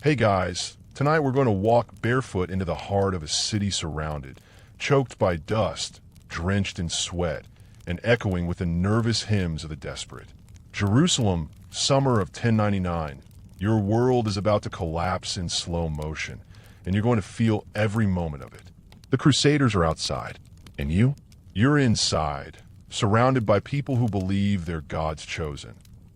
Hey guys, tonight we're going to walk barefoot into the heart of a city surrounded, choked by dust, drenched in sweat, and echoing with the nervous hymns of the desperate. Jerusalem, summer of 1099. Your world is about to collapse in slow motion, and you're going to feel every moment of it. The Crusaders are outside, and you're inside, surrounded by people who believe they're God's chosen,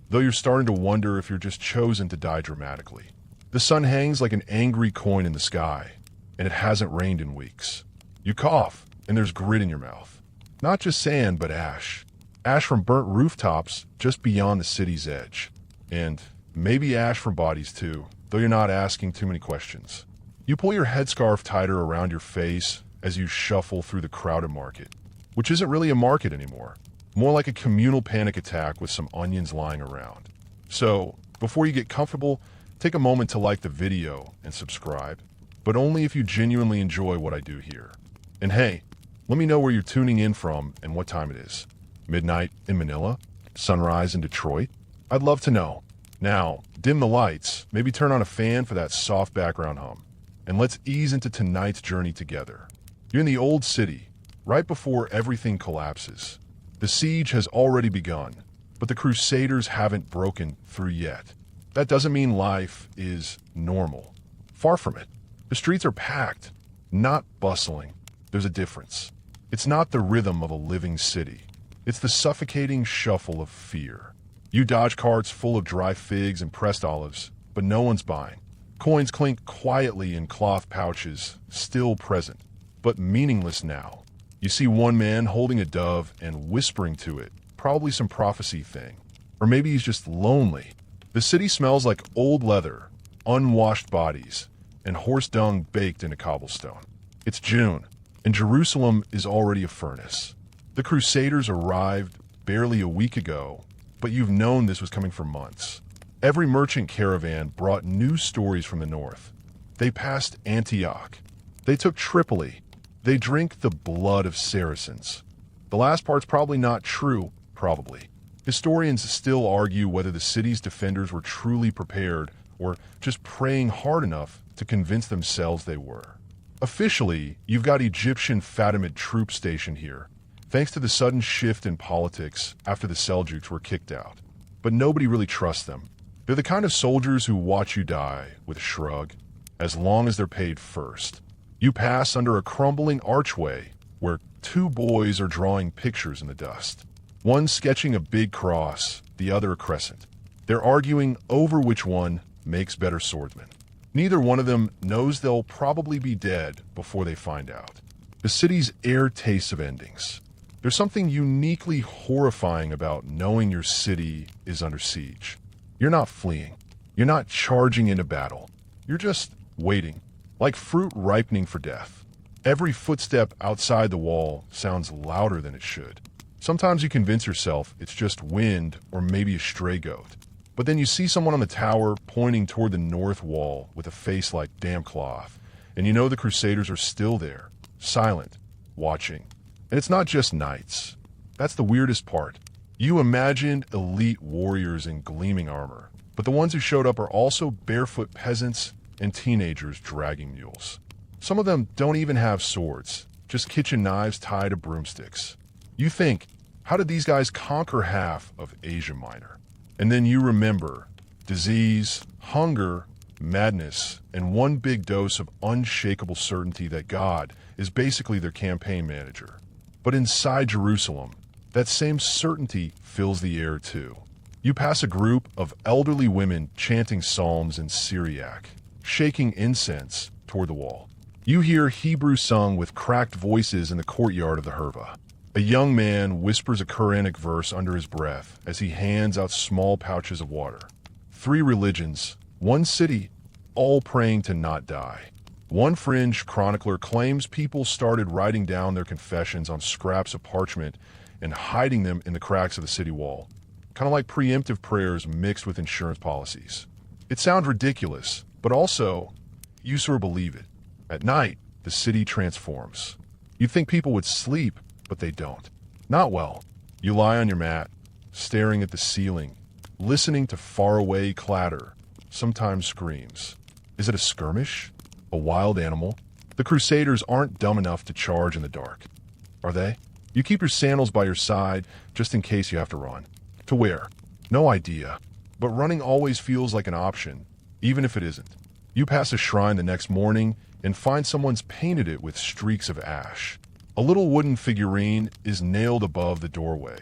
though you're starting to wonder if you're just chosen to die dramatically. The sun hangs like an angry coin in the sky, and it hasn't rained in weeks. You cough, and there's grit in your mouth. Not just sand, but ash. Ash from burnt rooftops just beyond the city's edge. And maybe ash from bodies too, though you're not asking too many questions. You pull your headscarf tighter around your face as you shuffle through the crowded market, which isn't really a market anymore, more like a communal panic attack with some onions lying around. So, before you get comfortable, take a moment to like the video and subscribe, but only if you genuinely enjoy what I do here. And hey, let me know where you're tuning in from and what time it is. Midnight in Manila? Sunrise in Detroit? I'd love to know. Now, dim the lights, maybe turn on a fan for that soft background hum, and let's ease into tonight's journey together. You're in the old city, right before everything collapses. The siege has already begun, but the Crusaders haven't broken through yet. That doesn't mean life is normal. Far from it. The streets are packed, not bustling. There's a difference. It's not the rhythm of a living city. It's the suffocating shuffle of fear. You dodge carts full of dry figs and pressed olives, but no one's buying. Coins clink quietly in cloth pouches, still present, but meaningless now. You see one man holding a dove and whispering to it, probably some prophecy thing. Or maybe he's just lonely. The city smells like old leather, unwashed bodies, and horse dung baked into cobblestone. It's June, and Jerusalem is already a furnace. The Crusaders arrived barely a week ago, but you've known this was coming for months. Every merchant caravan brought new stories from the north. They passed Antioch. They took Tripoli. They drink the blood of Saracens. The last part's probably not true, probably. Historians still argue whether the city's defenders were truly prepared or just praying hard enough to convince themselves they were. Officially, you've got Egyptian Fatimid troops stationed here, thanks to the sudden shift in politics after the Seljuks were kicked out. But nobody really trusts them. They're the kind of soldiers who watch you die with a shrug, as long as they're paid first. You pass under a crumbling archway where two boys are drawing pictures in the dust. One sketching a big cross, the other a crescent. They're arguing over which one makes better swordsmen. Neither one of them knows they'll probably be dead before they find out. The city's air tastes of endings. There's something uniquely horrifying about knowing your city is under siege. You're not fleeing. You're not charging into battle. You're just waiting, like fruit ripening for death. Every footstep outside the wall sounds louder than it should. Sometimes you convince yourself it's just wind or maybe a stray goat. But then you see someone on the tower pointing toward the north wall with a face like damp cloth, and you know the Crusaders are still there, silent, watching. And it's not just knights. That's the weirdest part. You imagined elite warriors in gleaming armor, but the ones who showed up are also barefoot peasants and teenagers dragging mules. Some of them don't even have swords, just kitchen knives tied to broomsticks. You think, how did these guys conquer half of Asia Minor? And then you remember disease, hunger, madness, and one big dose of unshakable certainty that God is basically their campaign manager. But inside Jerusalem, that same certainty fills the air too. You pass a group of elderly women chanting psalms in Syriac, shaking incense toward the wall. You hear Hebrew sung with cracked voices in the courtyard of the Herva. A young man whispers a Quranic verse under his breath as he hands out small pouches of water. 3 religions, 1 city, all praying to not die. One fringe chronicler claims people started writing down their confessions on scraps of parchment and hiding them in the cracks of the city wall, kind of like preemptive prayers mixed with insurance policies. It sounds ridiculous, but also, you sort of believe it. At night, the city transforms. You'd think people would sleep, but they don't. Not well. You lie on your mat, staring at the ceiling, listening to faraway clatter, sometimes screams. Is it a skirmish? A wild animal? The Crusaders aren't dumb enough to charge in the dark, are they? You keep your sandals by your side just in case you have to run. To where? No idea. But running always feels like an option, even if it isn't. You pass a shrine the next morning and find someone's painted it with streaks of ash. A little wooden figurine is nailed above the doorway.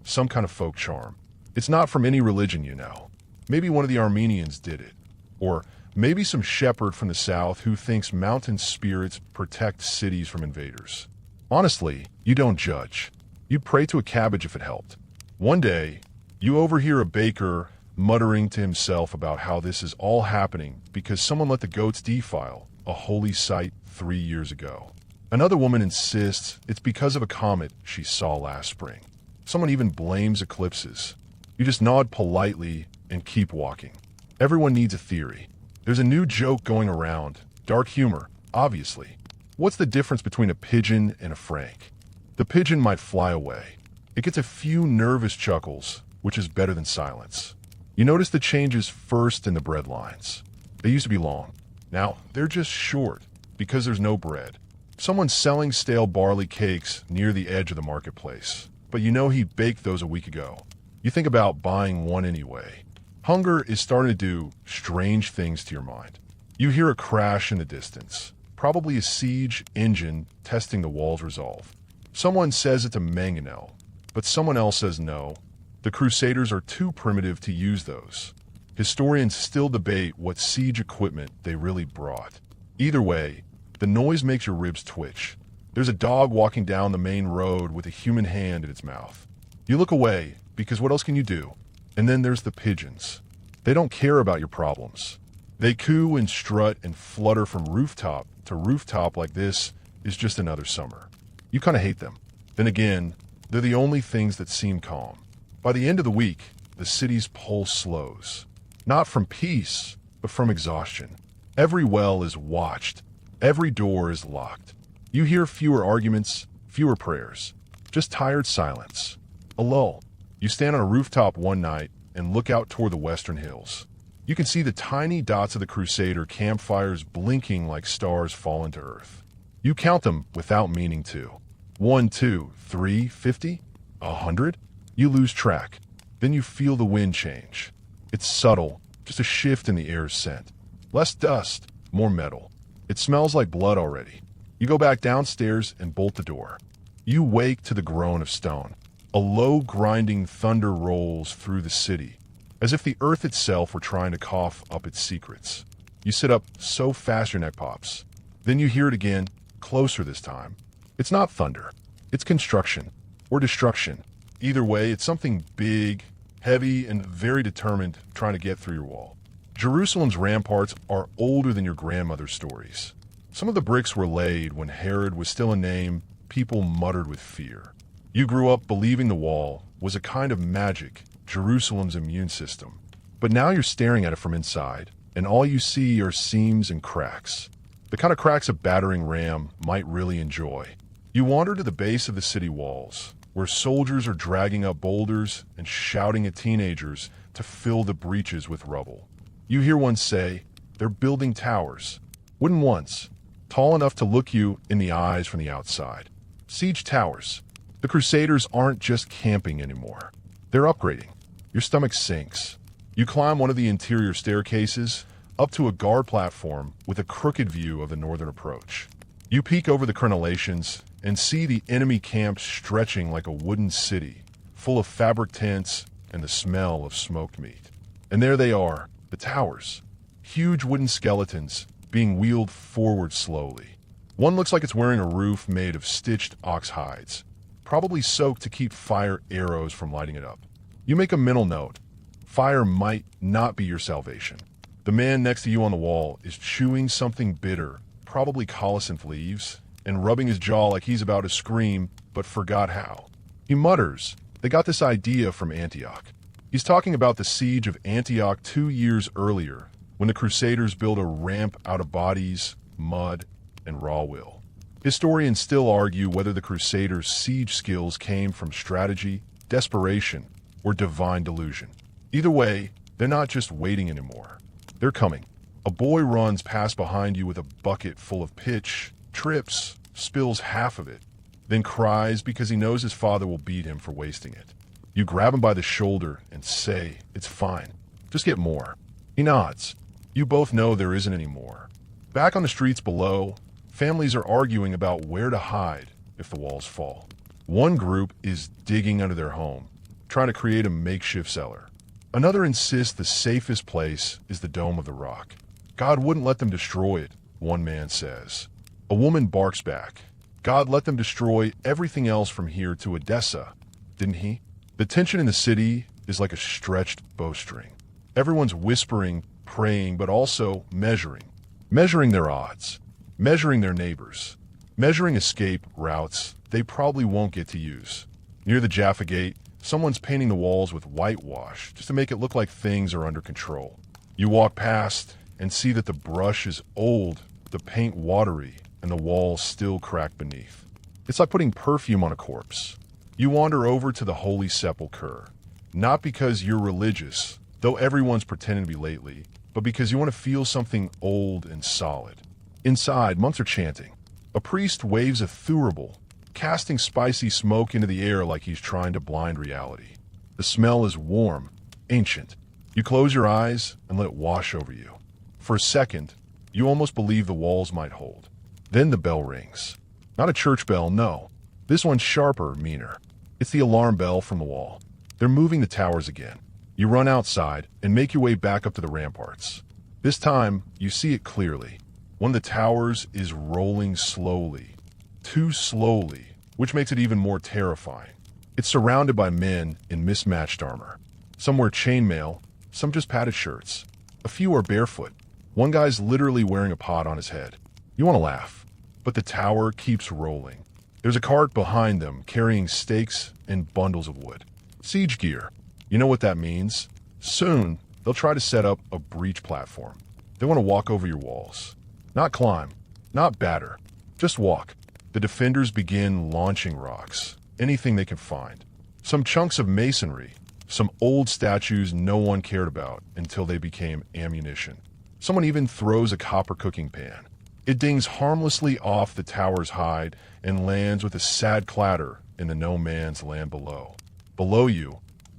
Some kind of folk charm. It's not from any religion, you know. Maybe one of the Armenians did it. Or maybe some shepherd from the south who thinks mountain spirits protect cities from invaders. Honestly, you don't judge. You'd pray to a cabbage if it helped. One day, you overhear a baker muttering to himself about how this is all happening because someone let the goats defile a holy site 3 years ago. Another woman insists it's because of a comet she saw last spring. Someone even blames eclipses. You just nod politely and keep walking. Everyone needs a theory. There's a new joke going around. Dark humor, obviously. What's the difference between a pigeon and a frank? The pigeon might fly away. It gets a few nervous chuckles, which is better than silence. You notice the changes first in the bread lines. They used to be long. Now, they're just short, because there's no bread. Someone's selling stale barley cakes near the edge of the marketplace, but you know he baked those a week ago. You think about buying one anyway. Hunger is starting to do strange things to your mind. You hear a crash in the distance, probably a siege engine testing the wall's resolve. Someone says it's a mangonel, but someone else says no. The Crusaders are too primitive to use those. Historians still debate what siege equipment they really brought. Either way, the noise makes your ribs twitch. There's a dog walking down the main road with a human hand in its mouth. You look away, because what else can you do? And then there's the pigeons. They don't care about your problems. They coo and strut and flutter from rooftop to rooftop like this is just another summer. You kind of hate them. Then again, they're the only things that seem calm. By the end of the week, the city's pulse slows. Not from peace, but from exhaustion. Every well is watched. Every door is locked. You hear fewer arguments, fewer prayers. Just tired silence. A lull. You stand on a rooftop one night and look out toward the western hills. You can see the tiny dots of the Crusader campfires blinking like stars fallen to earth. You count them without meaning to. 1, 2, 3, 50? 100? You lose track. Then you feel the wind change. It's subtle, just a shift in the air's scent. Less dust, more metal. It smells like blood already. You go back downstairs and bolt the door. You wake to the groan of stone. A low grinding thunder rolls through the city, as if the earth itself were trying to cough up its secrets. You sit up so fast your neck pops. Then you hear it again, closer this time. It's not thunder. It's construction. Or destruction. Either way, it's something big, heavy, and very determined trying to get through your wall. Jerusalem's ramparts are older than your grandmother's stories. Some of the bricks were laid when Herod was still a name people muttered with fear. You grew up believing the wall was a kind of magic, Jerusalem's immune system. But now you're staring at it from inside, and all you see are seams and cracks. The kind of cracks a battering ram might really enjoy. You wander to the base of the city walls, where soldiers are dragging up boulders and shouting at teenagers to fill the breaches with rubble. You hear one say, "They're building towers." Wooden ones, tall enough to look you in the eyes from the outside. Siege towers. The Crusaders aren't just camping anymore. They're upgrading. Your stomach sinks. You climb one of the interior staircases up to a guard platform with a crooked view of the northern approach. You peek over the crenellations and see the enemy camp stretching like a wooden city, full of fabric tents and the smell of smoked meat. And there they are, the towers. Huge wooden skeletons being wheeled forward slowly. One looks like it's wearing a roof made of stitched ox hides, probably soaked to keep fire arrows from lighting it up. You make a mental note. Fire might not be your salvation. The man next to you on the wall is chewing something bitter, probably colocynth leaves, and rubbing his jaw like he's about to scream, but forgot how. He mutters, "They got this idea from Antioch." He's talking about the siege of Antioch 2 years earlier, when the Crusaders built a ramp out of bodies, mud, and raw will. Historians still argue whether the Crusaders' siege skills came from strategy, desperation, or divine delusion. Either way, they're not just waiting anymore. They're coming. A boy runs past behind you with a bucket full of pitch, trips, spills half of it, then cries because he knows his father will beat him for wasting it. You grab him by the shoulder and say, "It's fine. Just get more." He nods. You both know there isn't any more. Back on the streets below, families are arguing about where to hide if the walls fall. One group is digging under their home, trying to create a makeshift cellar. Another insists the safest place is the Dome of the Rock. God wouldn't let them destroy it, one man says. A woman barks back. God let them destroy everything else from here to Odessa, didn't he? The tension in the city is like a stretched bowstring. Everyone's whispering, praying, but also measuring. Measuring their odds. Measuring their neighbors. Measuring escape routes they probably won't get to use. Near the Jaffa Gate, someone's painting the walls with whitewash just to make it look like things are under control. You walk past and see that the brush is old, the paint watery, and the walls still cracked beneath. It's like putting perfume on a corpse. You wander over to the Holy Sepulchre, not because you're religious, though everyone's pretending to be lately, but because you want to feel something old and solid. Inside, monks are chanting. A priest waves a thurible, casting spicy smoke into the air like he's trying to blind reality. The smell is warm, ancient. You close your eyes and let it wash over you. For a second, you almost believe the walls might hold. Then the bell rings. Not a church bell, no. This one's sharper, meaner. It's the alarm bell from the wall. They're moving the towers again. You run outside and make your way back up to the ramparts. This time, you see it clearly. One of the towers is rolling slowly. Too slowly, which makes it even more terrifying. It's surrounded by men in mismatched armor. Some wear chainmail, some just padded shirts. A few are barefoot. One guy's literally wearing a pot on his head. You want to laugh, but the tower keeps rolling. There's a cart behind them carrying stakes and bundles of wood. Siege gear. You know what that means. Soon, they'll try to set up a breach platform. They want to walk over your walls. Not climb, not batter, just walk. The defenders begin launching rocks, anything they can find. Some chunks of masonry, some old statues no one cared about until they became ammunition. Someone even throws a copper cooking pan. It dings harmlessly off the tower's hide and lands with a sad clatter in the no man's land below. Below you,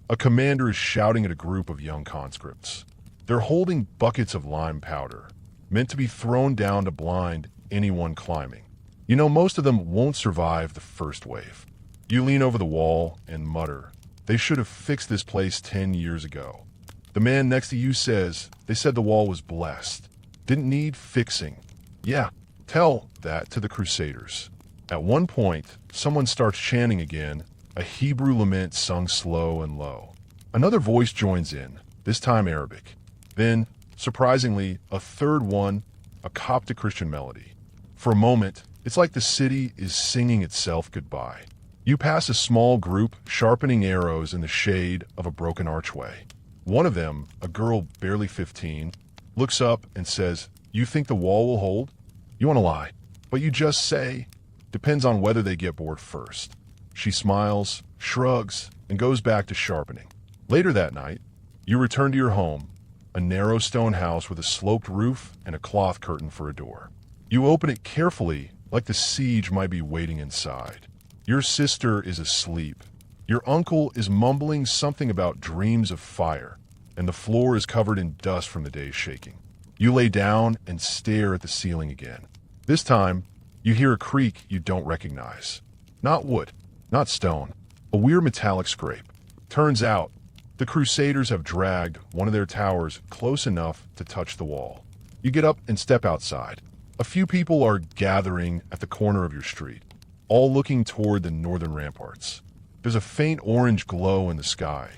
a commander is shouting at a group of young conscripts. They're holding buckets of lime powder, meant to be thrown down to blind anyone climbing. You know most of them won't survive the first wave. You lean over the wall and mutter, "They should have fixed this place 10 years ago." The man next to you says, "They said the wall was blessed. Didn't need fixing." Yeah, tell that to the Crusaders. At one point, someone starts chanting again, a Hebrew lament sung slow and low. Another voice joins in, this time Arabic. Then, surprisingly, a third one, a Coptic Christian melody. For a moment, it's like the city is singing itself goodbye. You pass a small group sharpening arrows in the shade of a broken archway. One of them, a girl barely 15, looks up and says, "You think the wall will hold?" You want to lie, but you just say, "Depends on whether they get bored first." She smiles, shrugs, and goes back to sharpening. Later that night, you return to your home, a narrow stone house with a sloped roof and a cloth curtain for a door. You open it carefully, like the siege might be waiting inside. Your sister is asleep. Your uncle is mumbling something about dreams of fire, and the floor is covered in dust from the day's shaking. You lay down and stare at the ceiling again. This time, you hear a creak you don't recognize. Not wood, not stone, a weird metallic scrape. Turns out, the Crusaders have dragged one of their towers close enough to touch the wall. You get up and step outside. A few people are gathering at the corner of your street, all looking toward the northern ramparts. There's a faint orange glow in the sky.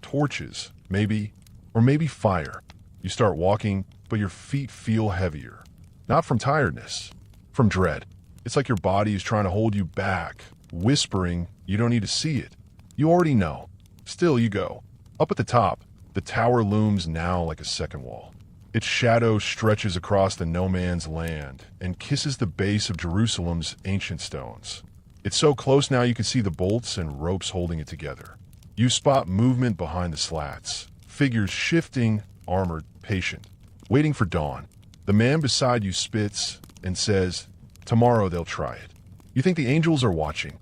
Torches, maybe, or maybe fire. You start walking, but your feet feel heavier. Not from tiredness, from dread. It's like your body is trying to hold you back, whispering you don't need to see it. You already know. Still, you go. Up at the top, the tower looms now like a second wall. Its shadow stretches across the no man's land and kisses the base of Jerusalem's ancient stones. It's so close now you can see the bolts and ropes holding it together. You spot movement behind the slats, figures shifting, armored, patient, waiting for dawn. The man beside you spits and says, "Tomorrow they'll try it." You think the angels are watching.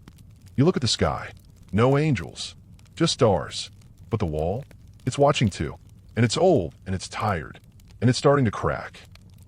You look at the sky. No angels. Just stars. But the wall? It's watching too. And it's old, and it's tired. And it's starting to crack.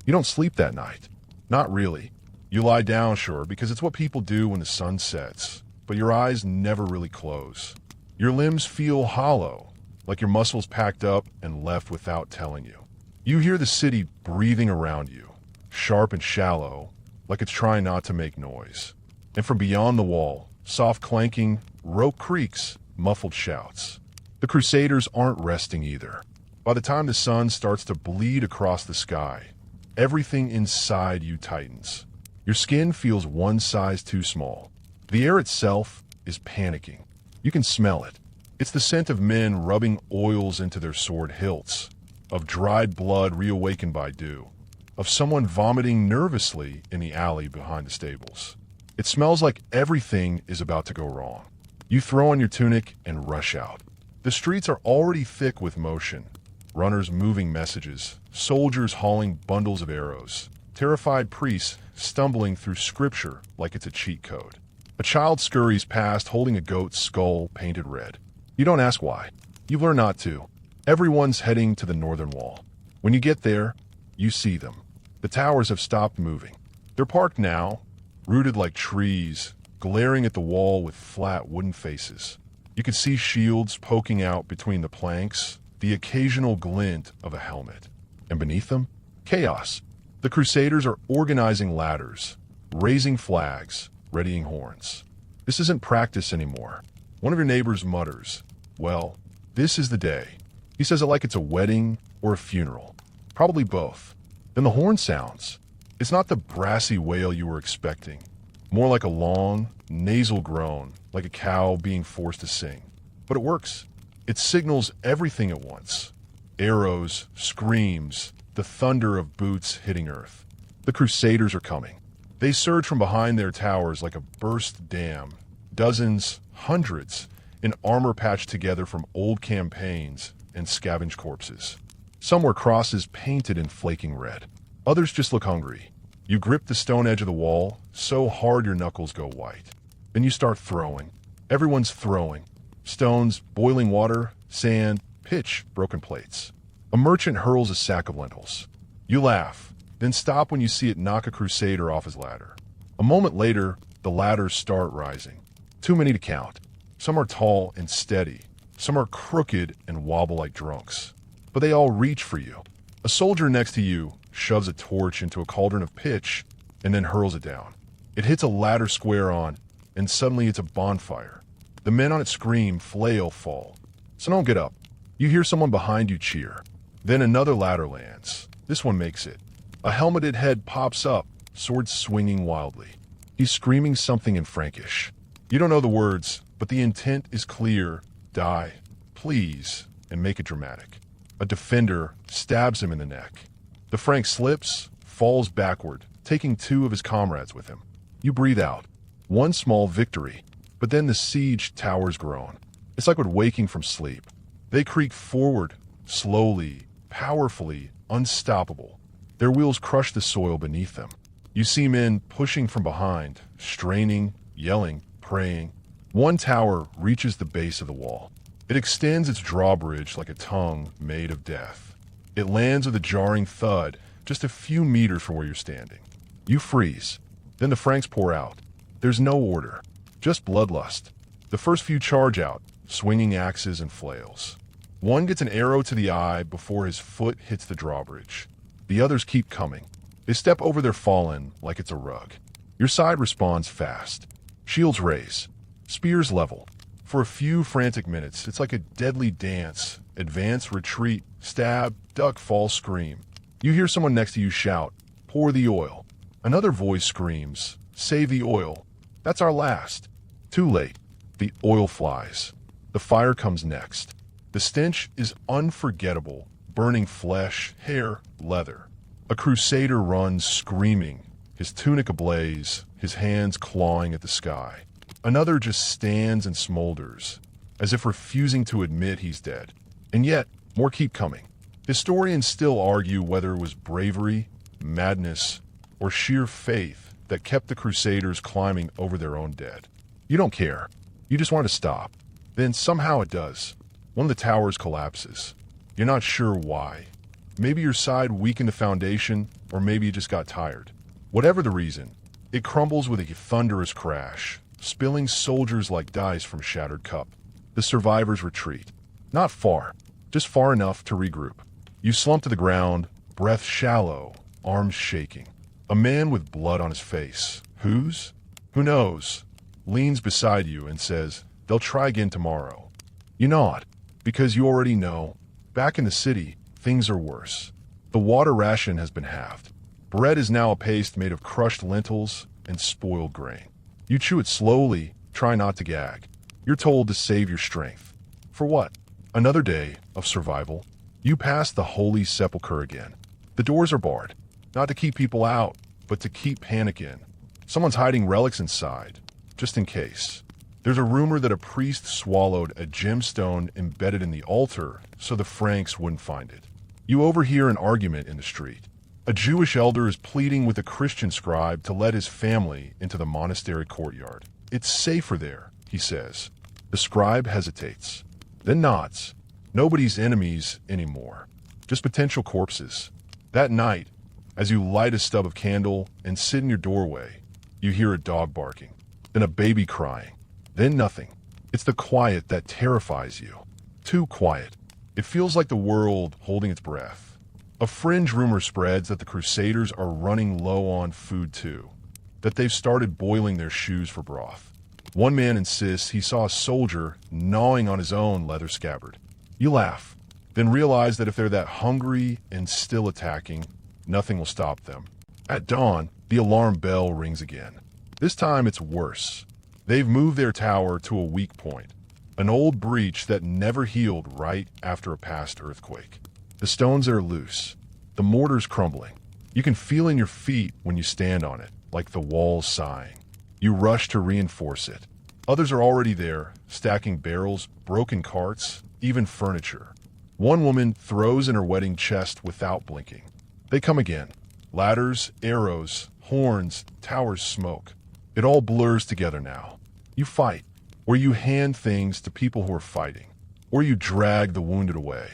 You don't sleep that night. Not really. You lie down, sure, because it's what people do when the sun sets. But your eyes never really close. Your limbs feel hollow, like your muscles packed up and left without telling you. You hear the city breathing around you, sharp and shallow, like it's trying not to make noise. And from beyond the wall, soft clanking, rope creaks, muffled shouts. The Crusaders aren't resting either. By the time the sun starts to bleed across the sky, everything inside you tightens. Your skin feels one size too small. The air itself is panicking. You can smell it. It's the scent of men rubbing oils into their sword hilts, of dried blood reawakened by dew, of someone vomiting nervously in the alley behind the stables. It smells like everything is about to go wrong. You throw on your tunic and rush out. The streets are already thick with motion. Runners moving messages, soldiers hauling bundles of arrows, terrified priests stumbling through scripture like it's a cheat code. A child scurries past holding a goat's skull painted red. You don't ask why. You've learned not to. Everyone's heading to the northern wall. When you get there, you see them. The towers have stopped moving. They're parked now, rooted like trees, glaring at the wall with flat wooden faces. You can see shields poking out between the planks, the occasional glint of a helmet. And beneath them, chaos. The Crusaders are organizing ladders, raising flags, readying horns. This isn't practice anymore. One of your neighbors mutters, "Well, this is the day." He says it like it's a wedding or a funeral. Probably both. Then the horn sounds. It's not the brassy wail you were expecting. More like a long, nasal groan, like a cow being forced to sing. But it works. It signals everything at once. Arrows, screams, the thunder of boots hitting earth. The Crusaders are coming. They surge from behind their towers like a burst dam. Dozens, hundreds, in armor patched together from old campaigns and scavenged corpses. Some wear crosses painted in flaking red. Others just look hungry. You grip the stone edge of the wall so hard your knuckles go white. Then you start throwing. Everyone's throwing. Stones, boiling water, sand, pitch, broken plates. A merchant hurls a sack of lentils. You laugh, then stop when you see it knock a Crusader off his ladder. A moment later, the ladders start rising. Too many to count. Some are tall and steady. Some are crooked and wobble like drunks. But they all reach for you. A soldier next to you shoves a torch into a cauldron of pitch and then hurls it down. It hits a ladder square on, and suddenly it's a bonfire. The men on it scream, flail, fall. So don't get up. You hear someone behind you cheer. Then another ladder lands. This one makes it. A helmeted head pops up, sword swinging wildly. He's screaming something in Frankish. You don't know the words, but the intent is clear. Die, please, and make it dramatic. A defender stabs him in the neck. The Frank slips, falls backward, taking two of his comrades with him. You breathe out. One small victory, but then the siege towers groan. It's like we're waking from sleep. They creak forward, slowly, powerfully, unstoppable. Their wheels crush the soil beneath them. You see men pushing from behind, straining, yelling, praying. One tower reaches the base of the wall. It extends its drawbridge like a tongue made of death. It lands with a jarring thud just a few meters from where you're standing. You freeze. Then the Franks pour out. There's no order, just bloodlust. The first few charge out, swinging axes and flails. One gets an arrow to the eye before his foot hits the drawbridge. The others keep coming. They step over their fallen like it's a rug. Your side responds fast. Shields raise. Spears level. For a few frantic minutes, it's like a deadly dance. Advance, retreat, stab, duck, fall, scream. You hear someone next to you shout, "Pour the oil." Another voice screams, "Save the oil. That's our last." Too late. The oil flies. The fire comes next. The stench is unforgettable, burning flesh, hair, leather. A Crusader runs screaming, his tunic ablaze, his hands clawing at the sky. Another just stands and smolders, as if refusing to admit he's dead. And yet, more keep coming. Historians still argue whether it was bravery, madness, or sheer faith that kept the Crusaders climbing over their own dead. You don't care. You just want to stop. Then somehow it does. One of the towers collapses. You're not sure why. Maybe your side weakened the foundation, or maybe you just got tired. Whatever the reason, it crumbles with a thunderous crash, spilling soldiers like dice from a shattered cup. The survivors retreat. Not far, just far enough to regroup. You slump to the ground, breath shallow, arms shaking. A man with blood on his face, whose? Who knows, leans beside you and says, "They'll try again tomorrow." You nod, because you already know, back in the city, things are worse. The water ration has been halved. Bread is now a paste made of crushed lentils and spoiled grain. You chew it slowly, try not to gag. You're told to save your strength. For what? Another day of survival. You pass the Holy Sepulchre again. The doors are barred, not to keep people out, but to keep panic in. Someone's hiding relics inside, just in case. There's a rumor that a priest swallowed a gemstone embedded in the altar so the Franks wouldn't find it. You overhear an argument in the street. A Jewish elder is pleading with a Christian scribe to let his family into the monastery courtyard. It's safer there, he says. The scribe hesitates, then nods. Nobody's enemies anymore, just potential corpses. That night, as you light a stub of candle and sit in your doorway, you hear a dog barking, then a baby crying, then nothing. It's the quiet that terrifies you. Too quiet. It feels like the world holding its breath. A fringe rumor spreads that the Crusaders are running low on food too, that they've started boiling their shoes for broth. One man insists he saw a soldier gnawing on his own leather scabbard. You laugh, then realize that if they're that hungry and still attacking, nothing will stop them. At dawn, the alarm bell rings again. This time it's worse. They've moved their tower to a weak point, an old breach that never healed right after a past earthquake. The stones are loose, the mortar's crumbling. You can feel in your feet when you stand on it, like the walls sighing. You rush to reinforce it. Others are already there, stacking barrels, broken carts, even furniture. One woman throws in her wedding chest without blinking. They come again. Ladders, arrows, horns, towers smoke. It all blurs together now. You fight, or you hand things to people who are fighting, or you drag the wounded away.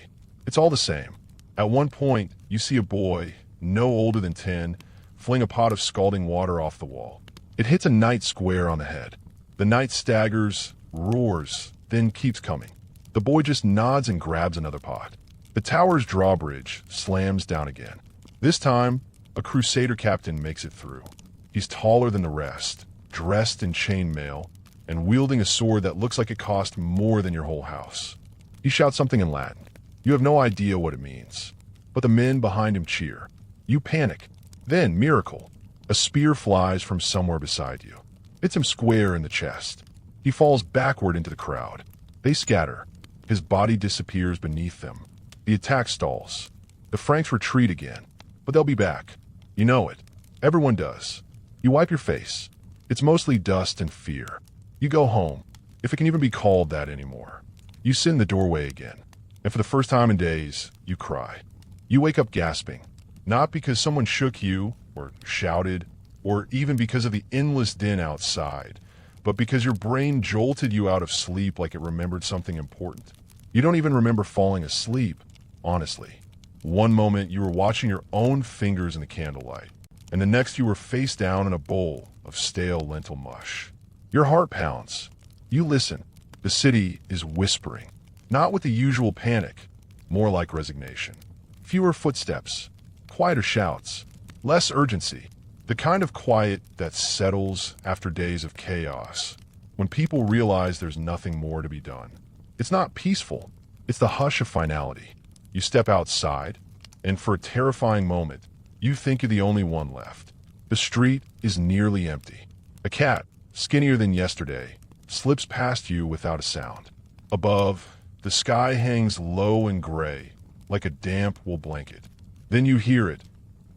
It's all the same. At one point, you see a boy, no older than 10, fling a pot of scalding water off the wall. It hits a knight square on the head. The knight staggers, roars, then keeps coming. The boy just nods and grabs another pot. The tower's drawbridge slams down again. This time, a Crusader captain makes it through. He's taller than the rest, dressed in chainmail, and wielding a sword that looks like it cost more than your whole house. He shouts something in Latin. You have no idea what it means, but the men behind him cheer. You panic. Then, miracle, a spear flies from somewhere beside you. Hits him square in the chest. He falls backward into the crowd. They scatter. His body disappears beneath them. The attack stalls. The Franks retreat again, but they'll be back. You know it. Everyone does. You wipe your face. It's mostly dust and fear. You go home, if it can even be called that anymore. You sit in the doorway again. And for the first time in days, you cry. You wake up gasping, not because someone shook you, or shouted, or even because of the endless din outside, but because your brain jolted you out of sleep like it remembered something important. You don't even remember falling asleep, honestly. One moment you were watching your own fingers in the candlelight, and the next you were face down in a bowl of stale lentil mush. Your heart pounds. You listen. The city is whispering. Not with the usual panic, more like resignation. Fewer footsteps, quieter shouts, less urgency. The kind of quiet that settles after days of chaos, when people realize there's nothing more to be done. It's not peaceful, it's the hush of finality. You step outside, and for a terrifying moment, you think you're the only one left. The street is nearly empty. A cat, skinnier than yesterday, slips past you without a sound. Above, the sky hangs low and gray, like a damp wool blanket. Then you hear it,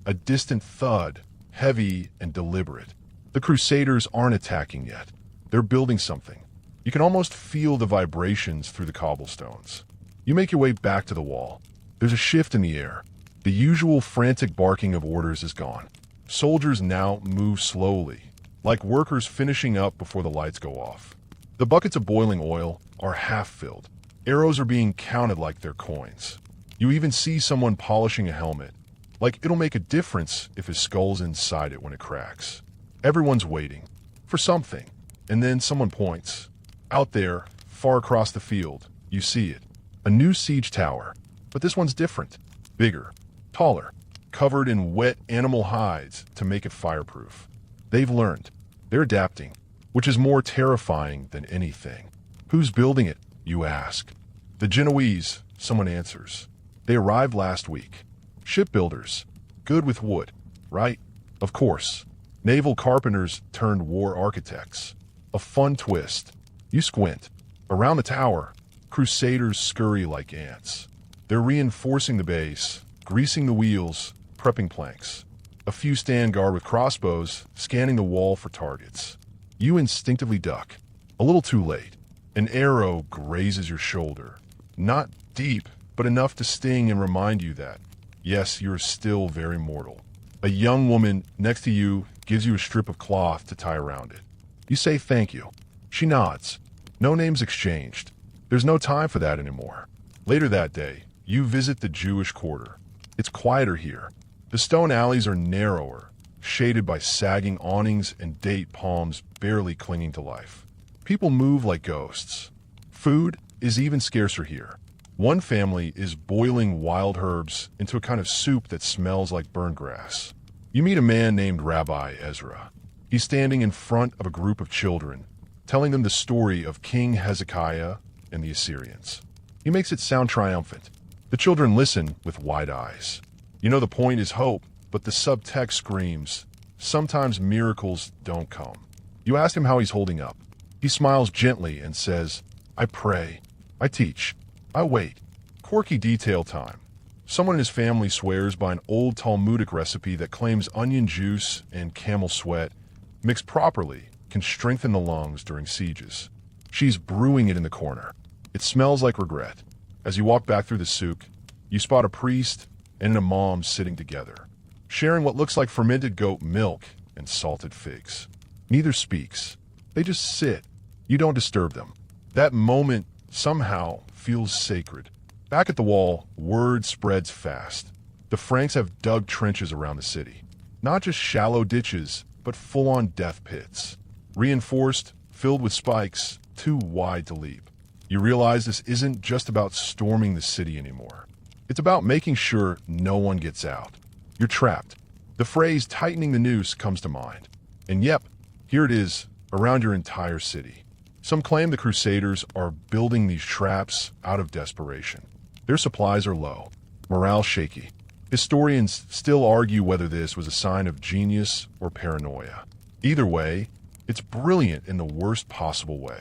a distant thud, heavy and deliberate. The Crusaders aren't attacking yet. They're building something. You can almost feel the vibrations through the cobblestones. You make your way back to the wall. There's a shift in the air. The usual frantic barking of orders is gone. Soldiers now move slowly, like workers finishing up before the lights go off. The buckets of boiling oil are half filled. Arrows are being counted like they're coins. You even see someone polishing a helmet, like it'll make a difference if his skull's inside it when it cracks. Everyone's waiting for something, and then someone points. Out there, far across the field, you see it. A new siege tower, but this one's different. Bigger, taller, covered in wet animal hides to make it fireproof. They've learned. They're adapting, which is more terrifying than anything. Who's building it, you ask? The Genoese, someone answers. They arrived last week. Shipbuilders, good with wood, right? Of course. Naval carpenters turned war architects. A fun twist. You squint. Around the tower, crusaders scurry like ants. They're reinforcing the base, greasing the wheels, prepping planks. A few stand guard with crossbows, scanning the wall for targets. You instinctively duck. A little too late. An arrow grazes your shoulder. Not deep, but enough to sting and remind you that, yes, you're still very mortal. A young woman next to you gives you a strip of cloth to tie around it. You say thank you. She nods. No names exchanged. There's no time for that anymore. Later that day, you visit the Jewish quarter. It's quieter here. The stone alleys are narrower, shaded by sagging awnings and date palms barely clinging to life. People move like ghosts. Food is even scarcer here. One family is boiling wild herbs into a kind of soup that smells like burned grass. You meet a man named Rabbi Ezra. He's standing in front of a group of children, telling them the story of King Hezekiah and the Assyrians. He makes it sound triumphant. The children listen with wide eyes. You know the point is hope, but the subtext screams, sometimes miracles don't come. You ask him how he's holding up. He smiles gently and says, I pray, I teach, I wait. Quirky detail time. Someone in his family swears by an old Talmudic recipe that claims onion juice and camel sweat, mixed properly, can strengthen the lungs during sieges. She's brewing it in the corner. It smells like regret. As you walk back through the souk, you spot a priest and an imam sitting together, sharing what looks like fermented goat milk and salted figs. Neither speaks. They just sit. You don't disturb them. That moment somehow feels sacred. Back at the wall, word spreads fast. The Franks have dug trenches around the city. Not just shallow ditches, but full-on death pits. Reinforced, filled with spikes, too wide to leap. You realize this isn't just about storming the city anymore. It's about making sure no one gets out. You're trapped. The phrase tightening the noose comes to mind. And yep, here it is, around your entire city. Some claim the Crusaders are building these traps out of desperation. Their supplies are low, morale shaky. Historians still argue whether this was a sign of genius or paranoia. Either way, it's brilliant in the worst possible way.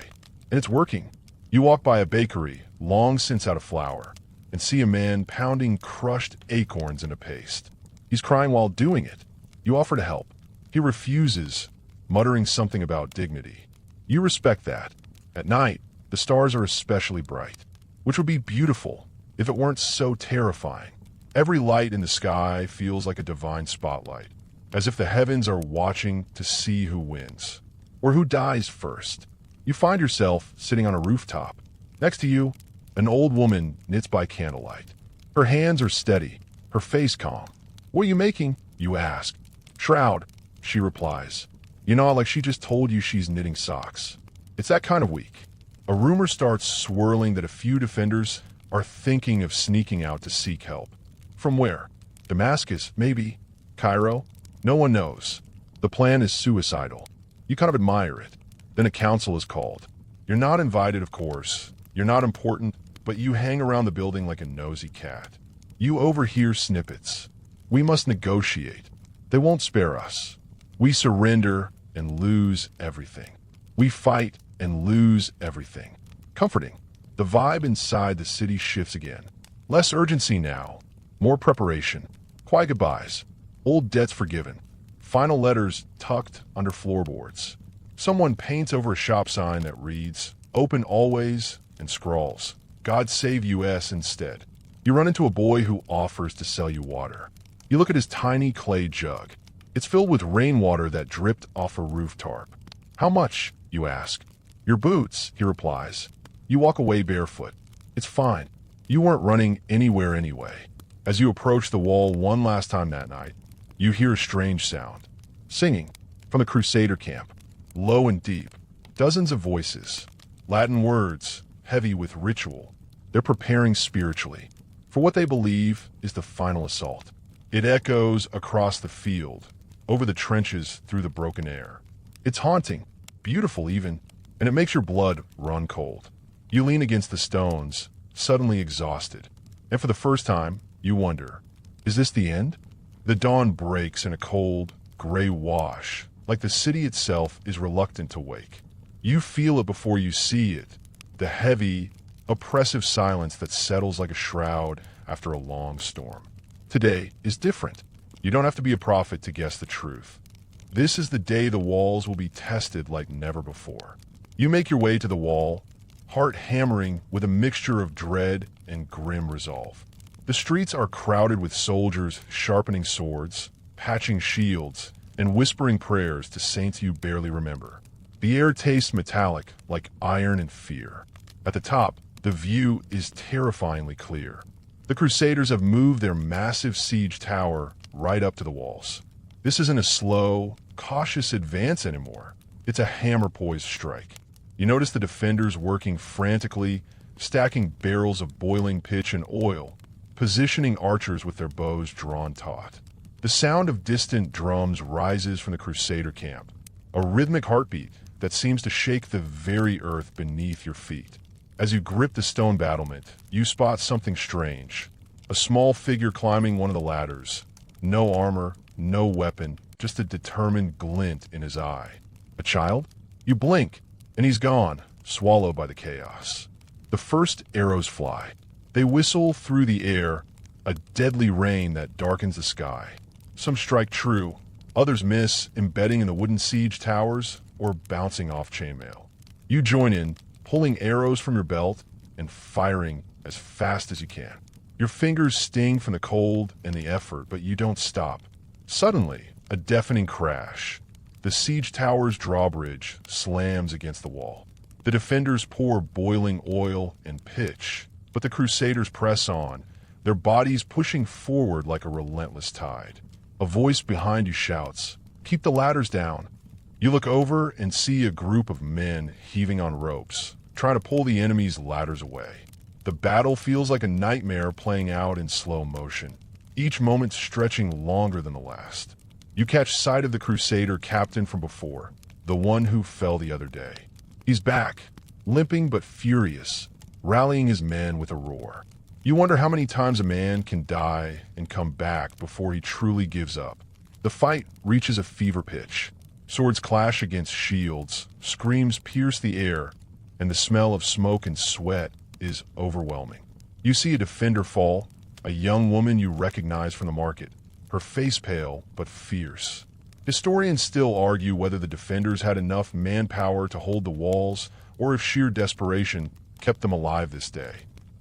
And it's working. You walk by a bakery, long since out of flour, and see a man pounding crushed acorns into paste. He's crying while doing it. You offer to help. He refuses, muttering something about dignity. You respect that. At night, the stars are especially bright, which would be beautiful if it weren't so terrifying. Every light in the sky feels like a divine spotlight, as if the heavens are watching to see who wins, or who dies first. You find yourself sitting on a rooftop. Next to you, an old woman knits by candlelight. Her hands are steady, her face calm. What are you making? You ask. Shroud, she replies. You know, like she just told you she's knitting socks. It's that kind of week. A rumor starts swirling that a few defenders are thinking of sneaking out to seek help. From where? Damascus, maybe. Cairo? No one knows. The plan is suicidal. You kind of admire it. Then a council is called. You're not invited, of course. You're not important, but you hang around the building like a nosy cat. You overhear snippets. We must negotiate. They won't spare us. We surrender and lose everything. We fight and lose everything. Comforting. The vibe inside the city shifts again. Less urgency now. More preparation. Quiet goodbyes. Old debts forgiven. Final letters tucked under floorboards. Someone paints over a shop sign that reads, Open always, and scrawls, God save US instead. You run into a boy who offers to sell you water. You look at his tiny clay jug. It's filled with rainwater that dripped off a roof tarp. How much? You ask. Your boots, he replies. You walk away barefoot. It's fine. You weren't running anywhere anyway. As you approach the wall one last time that night, you hear a strange sound. Singing from the Crusader camp. Low and deep. Dozens of voices. Latin words, heavy with ritual. They're preparing spiritually for what they believe is the final assault. It echoes across the field, over the trenches, through the broken air. It's haunting, beautiful even, and it makes your blood run cold. You lean against the stones, suddenly exhausted, and for the first time, you wonder, is this the end? The dawn breaks in a cold, gray wash, like the city itself is reluctant to wake. You feel it before you see it, the heavy, oppressive silence that settles like a shroud after a long storm. Today is different. You don't have to be a prophet to guess the truth. This is the day the walls will be tested like never before. You make your way to the wall, heart hammering with a mixture of dread and grim resolve. The streets are crowded with soldiers sharpening swords, patching shields, and whispering prayers to saints you barely remember. The air tastes metallic, like iron and fear. At the top, the view is terrifyingly clear. The Crusaders have moved their massive siege tower right up to the walls. This isn't a slow, cautious advance anymore. It's a hammer-poised strike. You notice the defenders working frantically, stacking barrels of boiling pitch and oil, positioning archers with their bows drawn taut. The sound of distant drums rises from the Crusader camp, a rhythmic heartbeat that seems to shake the very earth beneath your feet. As you grip the stone battlement, you spot something strange. A small figure climbing one of the ladders. No armor, no weapon, just a determined glint in his eye. A child? You blink, and he's gone, swallowed by the chaos. The first arrows fly. They whistle through the air, a deadly rain that darkens the sky. Some strike true, others miss, embedding in the wooden siege towers or bouncing off chainmail. You join in, pulling arrows from your belt and firing as fast as you can. Your fingers sting from the cold and the effort, but you don't stop. Suddenly, a deafening crash. The siege tower's drawbridge slams against the wall. The defenders pour boiling oil and pitch, but the Crusaders press on, their bodies pushing forward like a relentless tide. A voice behind you shouts, "Keep the ladders down." You look over and see a group of men heaving on ropes, trying to pull the enemy's ladders away. The battle feels like a nightmare playing out in slow motion, each moment stretching longer than the last. You catch sight of the Crusader captain from before, the one who fell the other day. He's back, limping but furious, rallying his men with a roar. You wonder how many times a man can die and come back before he truly gives up. The fight reaches a fever pitch. Swords clash against shields, screams pierce the air, and the smell of smoke and sweat is overwhelming. You see a defender fall, a young woman you recognize from the market, her face pale but fierce. Historians still argue whether the defenders had enough manpower to hold the walls or if sheer desperation kept them alive this day.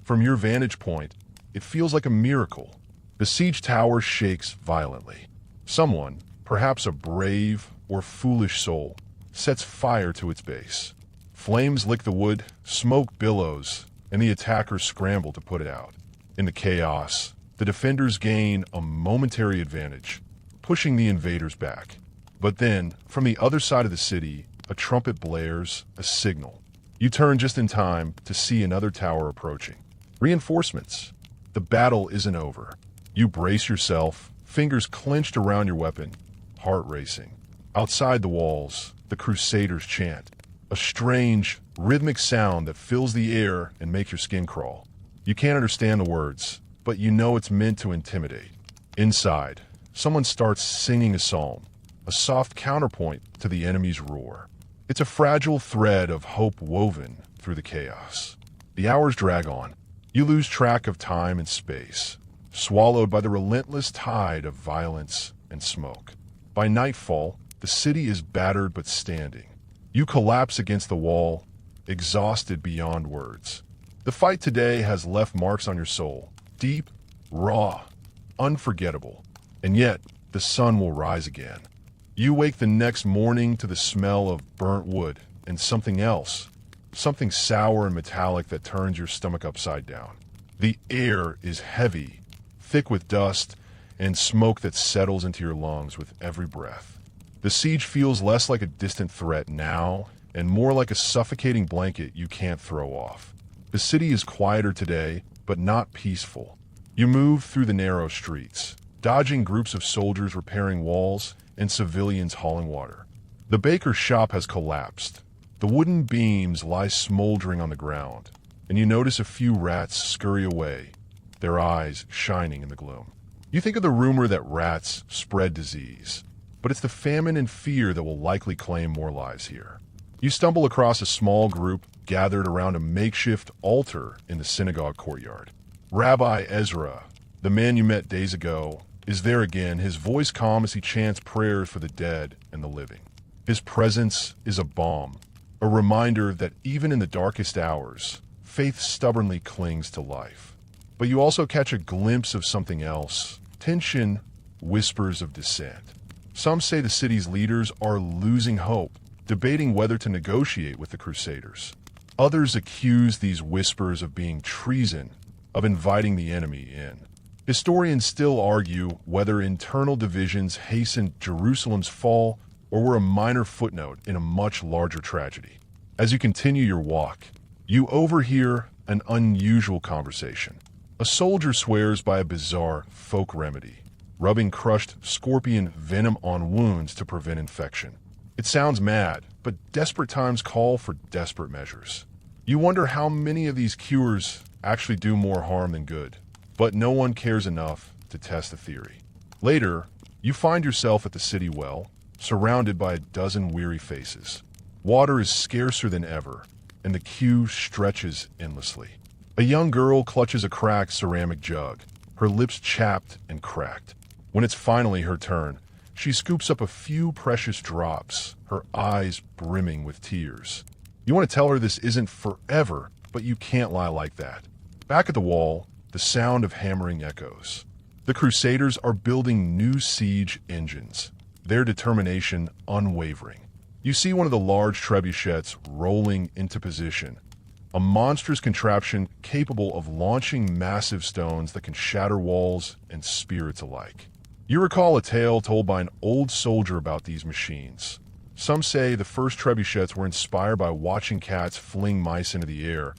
From your vantage point, it feels like a miracle. The siege tower shakes violently. Someone, perhaps a brave or foolish soul, sets fire to its base. Flames lick the wood, smoke billows, and the attackers scramble to put it out. In the chaos, the defenders gain a momentary advantage, pushing the invaders back. But then, from the other side of the city, a trumpet blares, a signal. You turn just in time to see another tower approaching. Reinforcements. The battle isn't over. You brace yourself, fingers clenched around your weapon, heart racing. Outside the walls, the Crusaders chant, a strange, rhythmic sound that fills the air and makes your skin crawl. You can't understand the words, but you know it's meant to intimidate. Inside, someone starts singing a psalm, a soft counterpoint to the enemy's roar. It's a fragile thread of hope woven through the chaos. The hours drag on. You lose track of time and space, swallowed by the relentless tide of violence and smoke. By nightfall, the city is battered but standing. You collapse against the wall, exhausted beyond words. The fight today has left marks on your soul, deep, raw, unforgettable. And yet, the sun will rise again. You wake the next morning to the smell of burnt wood and something else, something sour and metallic that turns your stomach upside down. The air is heavy, thick with dust and smoke that settles into your lungs with every breath. The siege feels less like a distant threat now and more like a suffocating blanket you can't throw off. The city is quieter today, but not peaceful. You move through the narrow streets, dodging groups of soldiers repairing walls and civilians hauling water. The baker's shop has collapsed. The wooden beams lie smoldering on the ground, and you notice a few rats scurry away, their eyes shining in the gloom. You think of the rumor that rats spread disease, but it's the famine and fear that will likely claim more lives here. You stumble across a small group gathered around a makeshift altar in the synagogue courtyard. Rabbi Ezra, the man you met days ago, is there again, his voice calm as he chants prayers for the dead and the living. His presence is a balm, a reminder that even in the darkest hours, faith stubbornly clings to life. But you also catch a glimpse of something else, tension, whispers of dissent. Some say the city's leaders are losing hope, debating whether to negotiate with the Crusaders. Others accuse these whispers of being treason, of inviting the enemy in. Historians still argue whether internal divisions hastened Jerusalem's fall or were a minor footnote in a much larger tragedy. As you continue your walk, you overhear an unusual conversation. A soldier swears by a bizarre folk remedy, rubbing crushed scorpion venom on wounds to prevent infection. It sounds mad, but desperate times call for desperate measures. You wonder how many of these cures actually do more harm than good, but no one cares enough to test the theory. Later, you find yourself at the city well, surrounded by a dozen weary faces. Water is scarcer than ever, and the queue stretches endlessly. A young girl clutches a cracked ceramic jug, her lips chapped and cracked. When it's finally her turn, she scoops up a few precious drops, her eyes brimming with tears. You want to tell her this isn't forever, but you can't lie like that. Back at the wall, the sound of hammering echoes. The Crusaders are building new siege engines, their determination unwavering. You see one of the large trebuchets rolling into position, a monstrous contraption capable of launching massive stones that can shatter walls and spirits alike. You recall a tale told by an old soldier about these machines. Some say the first trebuchets were inspired by watching cats fling mice into the air,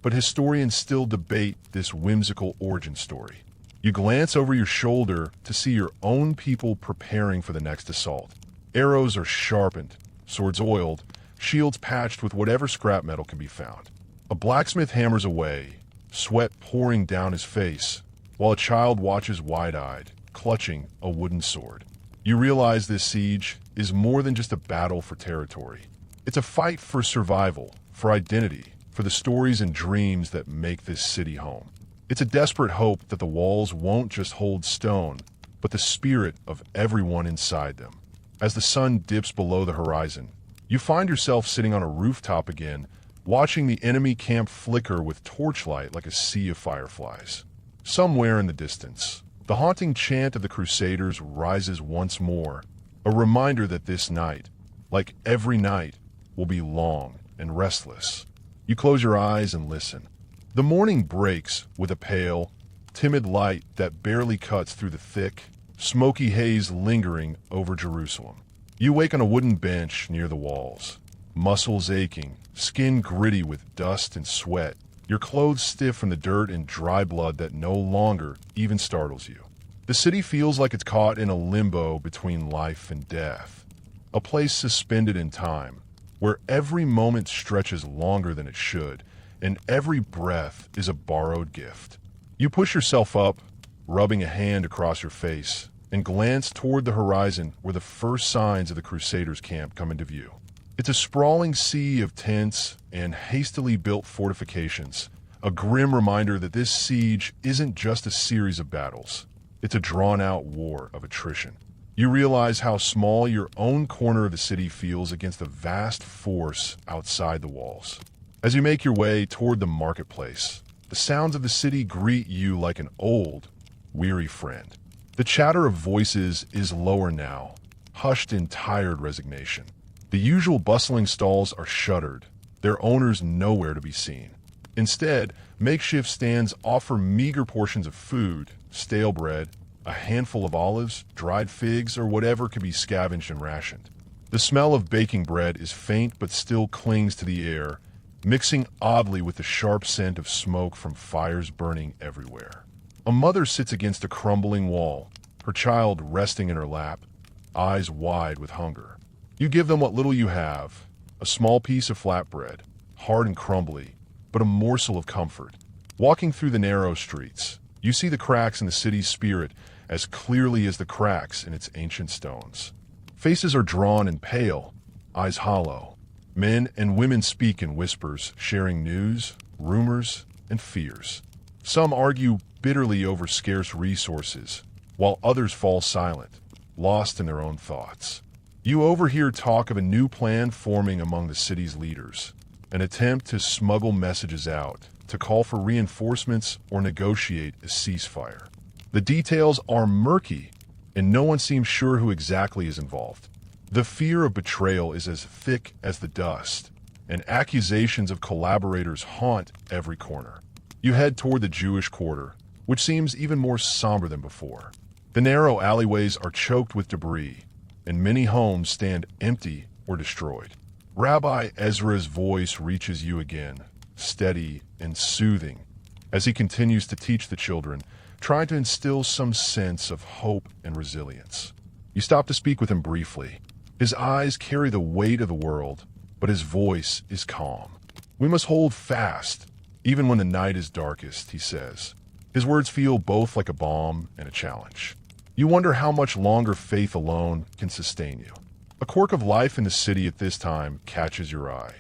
but historians still debate this whimsical origin story. You glance over your shoulder to see your own people preparing for the next assault. Arrows are sharpened, swords oiled, shields patched with whatever scrap metal can be found. A blacksmith hammers away, sweat pouring down his face, while a child watches wide-eyed, clutching a wooden sword. You realize this siege is more than just a battle for territory. It's a fight for survival, for identity, for the stories and dreams that make this city home. It's a desperate hope that the walls won't just hold stone, but the spirit of everyone inside them. As the sun dips below the horizon, you find yourself sitting on a rooftop again, watching the enemy camp flicker with torchlight like a sea of fireflies. Somewhere in the distance, the haunting chant of the Crusaders rises once more, a reminder that this night, like every night, will be long and restless. You close your eyes and listen. The morning breaks with a pale, timid light that barely cuts through the thick, smoky haze lingering over Jerusalem. You wake on a wooden bench near the walls, muscles aching, skin gritty with dust and sweat, your clothes stiff from the dirt and dry blood that no longer even startles you. The city feels like it's caught in a limbo between life and death, a place suspended in time, where every moment stretches longer than it should, and every breath is a borrowed gift. You push yourself up, rubbing a hand across your face, and glance toward the horizon where the first signs of the Crusaders' camp come into view. It's a sprawling sea of tents and hastily built fortifications, a grim reminder that this siege isn't just a series of battles. It's a drawn-out war of attrition. You realize how small your own corner of the city feels against the vast force outside the walls. As you make your way toward the marketplace, The sounds of the city greet you like an old, weary friend. The chatter of voices is lower now, hushed in tired resignation. The usual bustling stalls are shuttered, their owners nowhere to be seen. Instead, makeshift stands offer meager portions of food, stale bread, a handful of olives, dried figs, or whatever can be scavenged and rationed. The smell of baking bread is faint but still clings to the air, mixing oddly with the sharp scent of smoke from fires burning everywhere. A mother sits against a crumbling wall, her child resting in her lap, eyes wide with hunger. You give them what little you have, a small piece of flatbread, hard and crumbly, but a morsel of comfort. Walking through the narrow streets, you see the cracks in the city's spirit as clearly as the cracks in its ancient stones. Faces are drawn and pale, eyes hollow. Men and women speak in whispers, sharing news, rumors, and fears. Some argue bitterly over scarce resources, while others fall silent, lost in their own thoughts. You overhear talk of a new plan forming among the city's leaders, an attempt to smuggle messages out, to call for reinforcements or negotiate a ceasefire. The details are murky, and no one seems sure who exactly is involved. The fear of betrayal is as thick as the dust, and accusations of collaborators haunt every corner. You head toward the Jewish quarter, which seems even more somber than before. The narrow alleyways are choked with debris, and many homes stand empty or destroyed. Rabbi Ezra's voice reaches you again, steady and soothing, as he continues to teach the children, trying to instill some sense of hope and resilience. You stop to speak with him briefly. His eyes carry the weight of the world, but his voice is calm. We must hold fast, even when the night is darkest, he says. His words feel both like a balm and a challenge. You wonder how much longer faith alone can sustain you. A quirk of life in the city at this time catches your eye.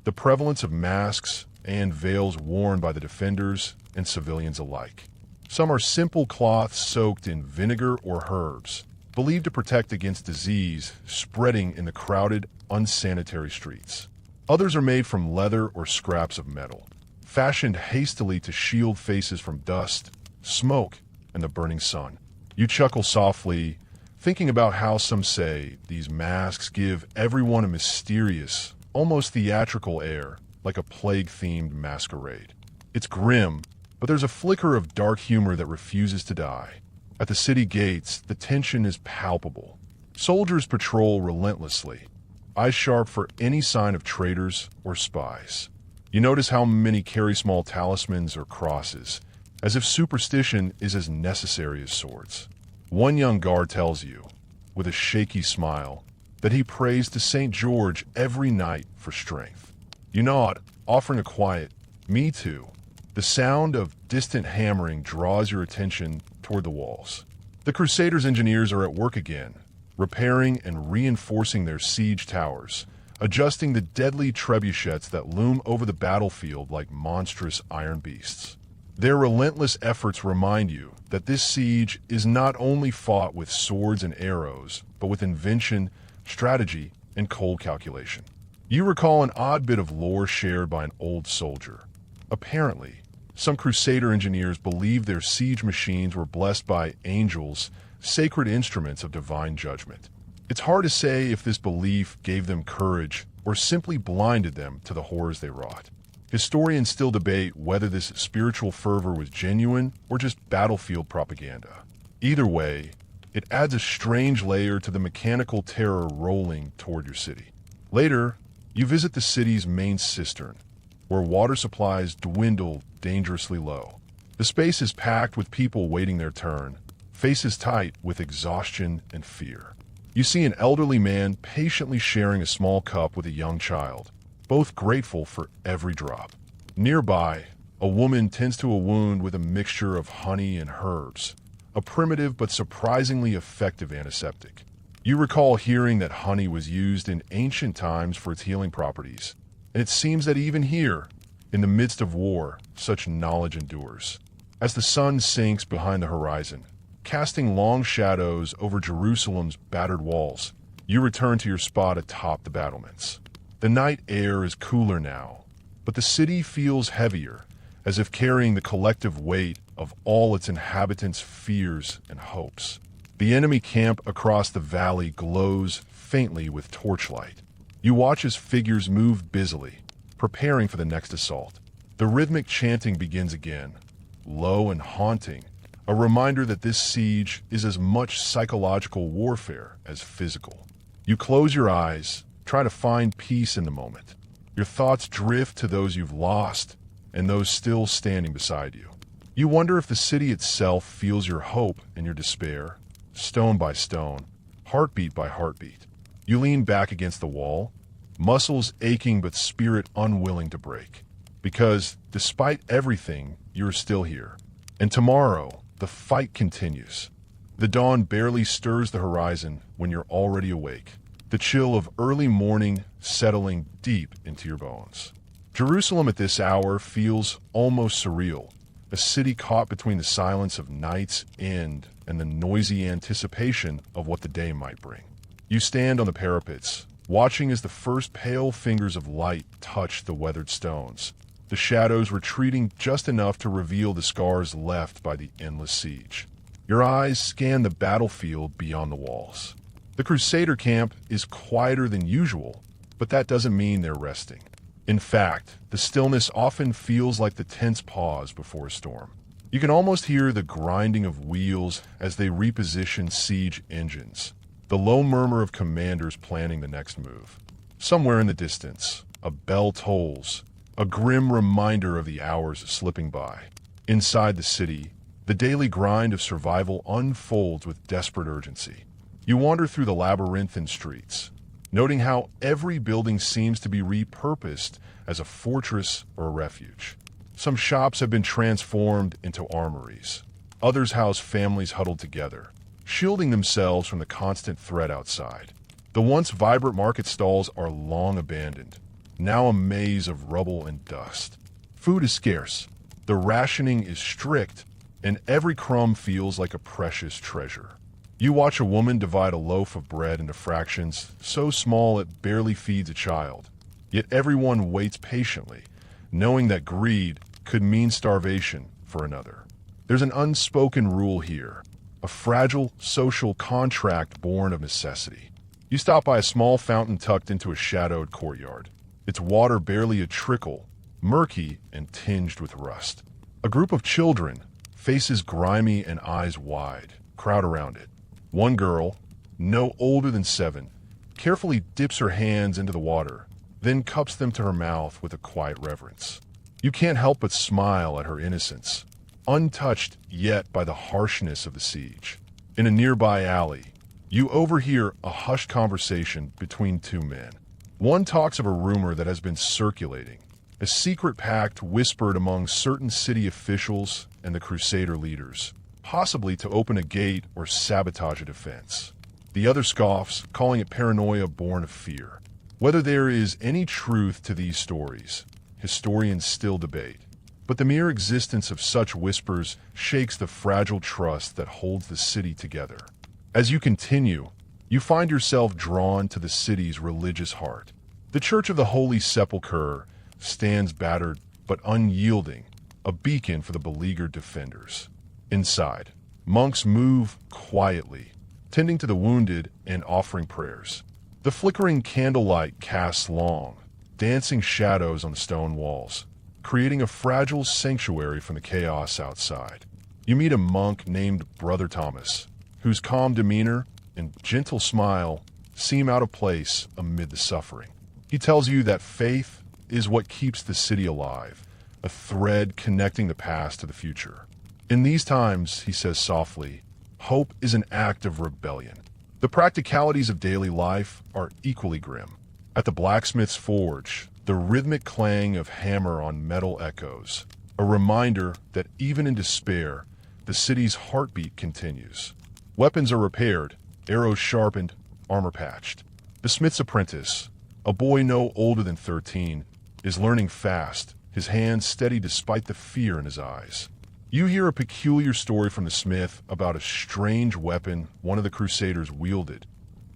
The prevalence of masks and veils worn by the defenders and civilians alike. Some are simple cloths soaked in vinegar or herbs, believed to protect against disease spreading in the crowded, unsanitary streets. Others are made from leather or scraps of metal, fashioned hastily to shield faces from dust, smoke, and the burning sun. You chuckle softly, thinking about how some say these masks give everyone a mysterious, almost theatrical air, like a plague-themed masquerade. It's grim, but there's a flicker of dark humor that refuses to die. At the city gates, the tension is palpable. Soldiers patrol relentlessly, eyes sharp for any sign of traitors or spies. You notice how many carry small talismans or crosses, as if superstition is as necessary as swords. One young guard tells you, with a shaky smile, that he prays to St. George every night for strength. You nod, offering a quiet, "Me too." The sound of distant hammering draws your attention toward the walls. The Crusaders' engineers are at work again, repairing and reinforcing their siege towers, adjusting the deadly trebuchets that loom over the battlefield like monstrous iron beasts. Their relentless efforts remind you that this siege is not only fought with swords and arrows, but with invention, strategy, and cold calculation. You recall an odd bit of lore shared by an old soldier. Apparently, some Crusader engineers believed their siege machines were blessed by angels, sacred instruments of divine judgment. It's hard to say if this belief gave them courage or simply blinded them to the horrors they wrought. Historians still debate whether this spiritual fervor was genuine or just battlefield propaganda. Either way, it adds a strange layer to the mechanical terror rolling toward your city. Later, you visit the city's main cistern, where water supplies dwindle dangerously low. The space is packed with people waiting their turn, faces tight with exhaustion and fear. You see an elderly man patiently sharing a small cup with a young child, both grateful for every drop. Nearby, a woman tends to a wound with a mixture of honey and herbs, a primitive but surprisingly effective antiseptic. You recall hearing that honey was used in ancient times for its healing properties, and it seems that even here, in the midst of war, such knowledge endures. As the sun sinks behind the horizon, casting long shadows over Jerusalem's battered walls, you return to your spot atop the battlements. The night air is cooler now, but the city feels heavier, as if carrying the collective weight of all its inhabitants' fears and hopes. The enemy camp across the valley glows faintly with torchlight. You watch as figures move busily, preparing for the next assault. The rhythmic chanting begins again, low and haunting, a reminder that this siege is as much psychological warfare as physical. You close your eyes, try to find peace in the moment. Your thoughts drift to those you've lost and those still standing beside you. You wonder if the city itself feels your hope and your despair, stone by stone, heartbeat by heartbeat. You lean back against the wall, muscles aching but spirit unwilling to break. Because, despite everything, you're still here. And tomorrow, the fight continues. The dawn barely stirs the horizon when you're already awake, the chill of early morning settling deep into your bones. Jerusalem at this hour feels almost surreal, a city caught between the silence of night's end and the noisy anticipation of what the day might bring. You stand on the parapets, watching as the first pale fingers of light touch the weathered stones, the shadows retreating just enough to reveal the scars left by the endless siege. Your eyes scan the battlefield beyond the walls. The Crusader camp is quieter than usual, but that doesn't mean they're resting. In fact, the stillness often feels like the tense pause before a storm. You can almost hear the grinding of wheels as they reposition siege engines, the low murmur of commanders planning the next move. Somewhere in the distance, a bell tolls, a grim reminder of the hours slipping by. Inside the city, the daily grind of survival unfolds with desperate urgency. You wander through the labyrinthine streets, noting how every building seems to be repurposed as a fortress or a refuge. Some shops have been transformed into armories. Others house families huddled together, shielding themselves from the constant threat outside. The once vibrant market stalls are long abandoned, now a maze of rubble and dust. Food is scarce, the rationing is strict, and every crumb feels like a precious treasure. You watch a woman divide a loaf of bread into fractions so small it barely feeds a child. Yet everyone waits patiently, knowing that greed could mean starvation for another. There's an unspoken rule here, a fragile social contract born of necessity. You stop by a small fountain tucked into a shadowed courtyard, its water barely a trickle, murky and tinged with rust. A group of children, faces grimy and eyes wide, crowd around it. One girl, no older than 7, carefully dips her hands into the water, then cups them to her mouth with a quiet reverence. You can't help but smile at her innocence, untouched yet by the harshness of the siege. In a nearby alley, you overhear a hushed conversation between two men. One talks of a rumor that has been circulating, a secret pact whispered among certain city officials and the Crusader leaders, possibly to open a gate or sabotage a defense. The other scoffs, calling it paranoia born of fear. Whether there is any truth to these stories, historians still debate. But the mere existence of such whispers shakes the fragile trust that holds the city together. As you continue, you find yourself drawn to the city's religious heart. The Church of the Holy Sepulchre stands battered but unyielding, a beacon for the beleaguered defenders. Inside, monks move quietly, tending to the wounded and offering prayers. The flickering candlelight casts long, dancing shadows on the stone walls, creating a fragile sanctuary from the chaos outside. You meet a monk named Brother Thomas, whose calm demeanor and gentle smile seem out of place amid the suffering. He tells you that faith is what keeps the city alive, a thread connecting the past to the future. In these times, he says softly, hope is an act of rebellion. The practicalities of daily life are equally grim. At the blacksmith's forge, the rhythmic clang of hammer on metal echoes, a reminder that even in despair, the city's heartbeat continues. Weapons are repaired, arrows sharpened, armor patched. The smith's apprentice, a boy no older than 13, is learning fast, his hands steady despite the fear in his eyes. You hear a peculiar story from the smith about a strange weapon one of the Crusaders wielded,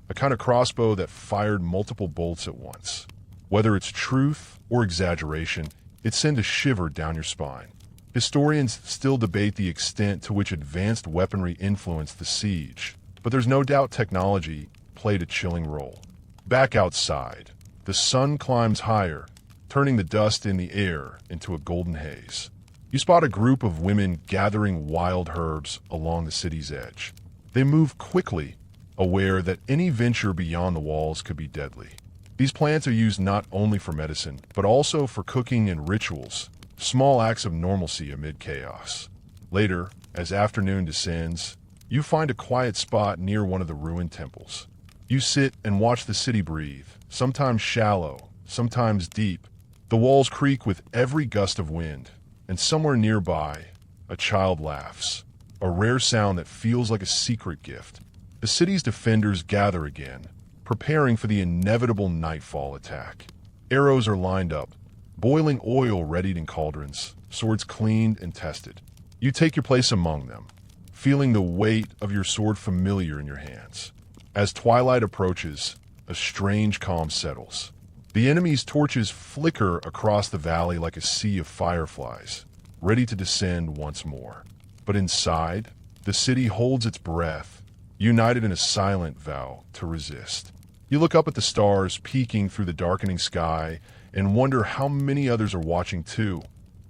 a kind of crossbow that fired multiple bolts at once. Whether it's truth or exaggeration, it sends a shiver down your spine. Historians still debate the extent to which advanced weaponry influenced the siege, but there's no doubt technology played a chilling role. Back outside, the sun climbs higher, turning the dust in the air into a golden haze. You spot a group of women gathering wild herbs along the city's edge. They move quickly, aware that any venture beyond the walls could be deadly. These plants are used not only for medicine, but also for cooking and rituals, small acts of normalcy amid chaos. Later, as afternoon descends, you find a quiet spot near one of the ruined temples. You sit and watch the city breathe, sometimes shallow, sometimes deep. The walls creak with every gust of wind, and somewhere nearby, a child laughs, a rare sound that feels like a secret gift. The city's defenders gather again, preparing for the inevitable nightfall attack. Arrows are lined up, boiling oil readied in cauldrons, swords cleaned and tested. You take your place among them, feeling the weight of your sword familiar in your hands. As twilight approaches, a strange calm settles. The enemy's torches flicker across the valley like a sea of fireflies, ready to descend once more. But inside, the city holds its breath, united in a silent vow to resist. You look up at the stars peeking through the darkening sky and wonder how many others are watching too,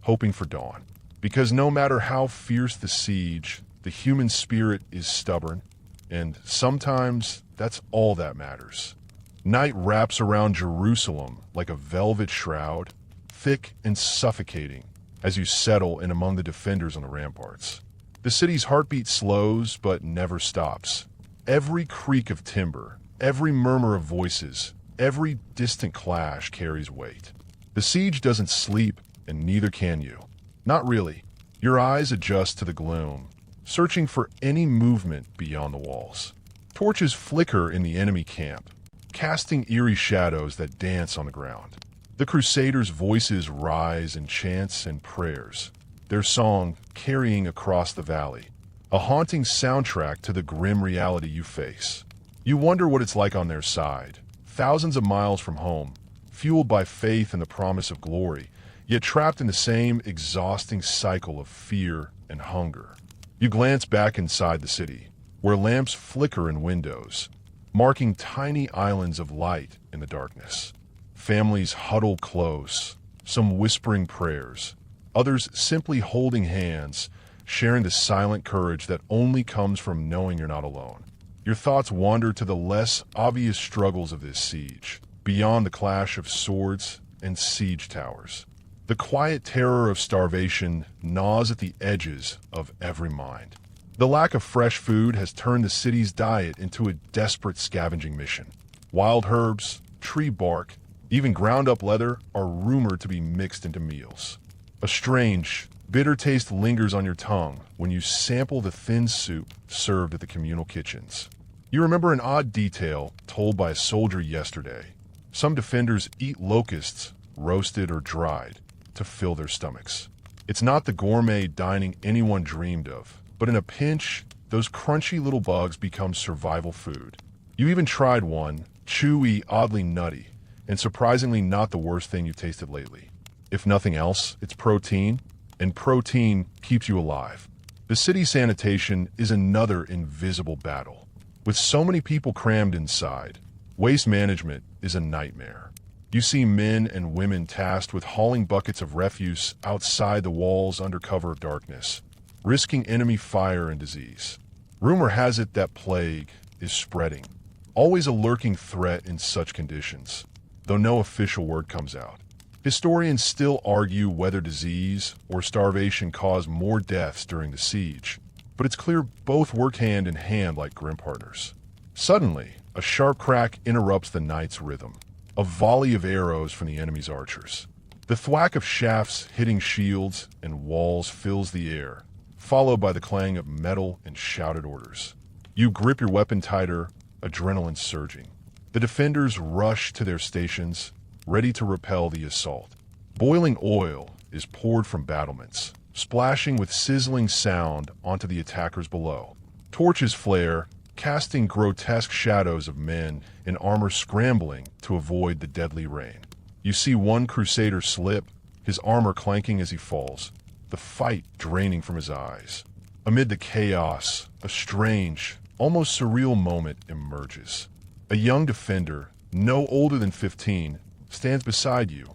hoping for dawn. Because no matter how fierce the siege, the human spirit is stubborn, and sometimes that's all that matters. Night wraps around Jerusalem like a velvet shroud, thick and suffocating, as you settle in among the defenders on the ramparts. The city's heartbeat slows but never stops. Every creak of timber, every murmur of voices, every distant clash carries weight. The siege doesn't sleep, and neither can you. Not really. Your eyes adjust to the gloom, searching for any movement beyond the walls. Torches flicker in the enemy camp, casting eerie shadows that dance on the ground. The Crusaders' voices rise in chants and prayers, their song carrying across the valley, a haunting soundtrack to the grim reality you face. You wonder what it's like on their side, thousands of miles from home, fueled by faith and the promise of glory, yet trapped in the same exhausting cycle of fear and hunger. You glance back inside the city, where lamps flicker in windows, marking tiny islands of light in the darkness. Families huddle close, some whispering prayers, others simply holding hands, sharing the silent courage that only comes from knowing you're not alone. Your thoughts wander to the less obvious struggles of this siege, beyond the clash of swords and siege towers. The quiet terror of starvation gnaws at the edges of every mind. The lack of fresh food has turned the city's diet into a desperate scavenging mission. Wild herbs, tree bark, even ground-up leather are rumored to be mixed into meals. A strange, bitter taste lingers on your tongue when you sample the thin soup served at the communal kitchens. You remember an odd detail told by a soldier yesterday. Some defenders eat locusts, roasted or dried, to fill their stomachs. It's not the gourmet dining anyone dreamed of, but in a pinch, those crunchy little bugs become survival food. You even tried one, chewy, oddly nutty, and surprisingly not the worst thing you've tasted lately. If nothing else, it's protein, and protein keeps you alive. The city sanitation is another invisible battle. With so many people crammed inside, waste management is a nightmare. You see men and women tasked with hauling buckets of refuse outside the walls under cover of darkness, risking enemy fire and disease. Rumor has it that plague is spreading, always a lurking threat in such conditions, though no official word comes out. Historians still argue whether disease or starvation caused more deaths during the siege, but it's clear both work hand in hand like grim partners. Suddenly, a sharp crack interrupts the night's rhythm. A volley of arrows from the enemy's archers. The thwack of shafts hitting shields and walls fills the air, followed by the clang of metal and shouted orders. You grip your weapon tighter, adrenaline surging. The defenders rush to their stations, ready to repel the assault. Boiling oil is poured from battlements, splashing with sizzling sound onto the attackers below. Torches flare, casting grotesque shadows of men in armor scrambling to avoid the deadly rain. You see one crusader slip, his armor clanking as he falls. the fight draining from his eyes. Amid the chaos, a strange, almost surreal moment emerges. A young defender, no older than 15, stands beside you,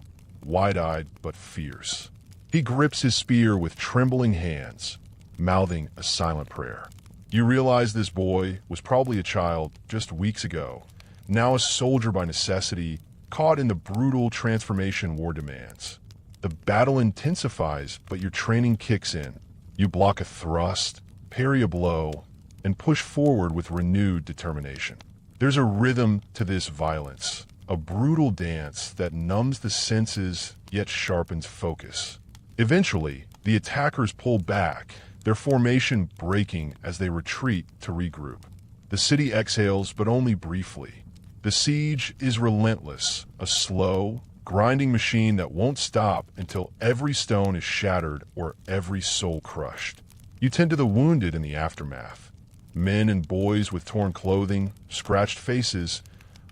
wide-eyed but fierce. He grips his spear with trembling hands, mouthing a silent prayer. You realize this boy was probably a child just weeks ago, now a soldier by necessity, caught in the brutal transformation war demands. The battle intensifies, but your training kicks in. You block a thrust, parry a blow, and push forward with renewed determination. There's a rhythm to this violence, a brutal dance that numbs the senses yet sharpens focus. Eventually, the attackers pull back, their formation breaking as they retreat to regroup. The city exhales, but only briefly. The siege is relentless, a slow, grinding machine that won't stop until every stone is shattered or every soul crushed. You tend to the wounded in the aftermath. Men and boys with torn clothing, scratched faces,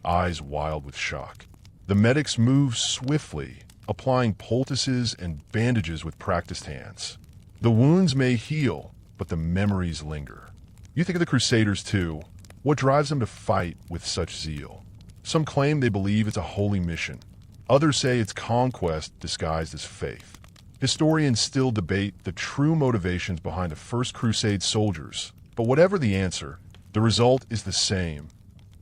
eyes wild with shock. The medics move swiftly, applying poultices and bandages with practiced hands. The wounds may heal, but the memories linger. You think of the Crusaders too. What drives them to fight with such zeal? Some claim they believe it's a holy mission. Others say it's conquest disguised as faith. Historians still debate the true motivations behind the First Crusade soldiers, but whatever the answer, the result is the same: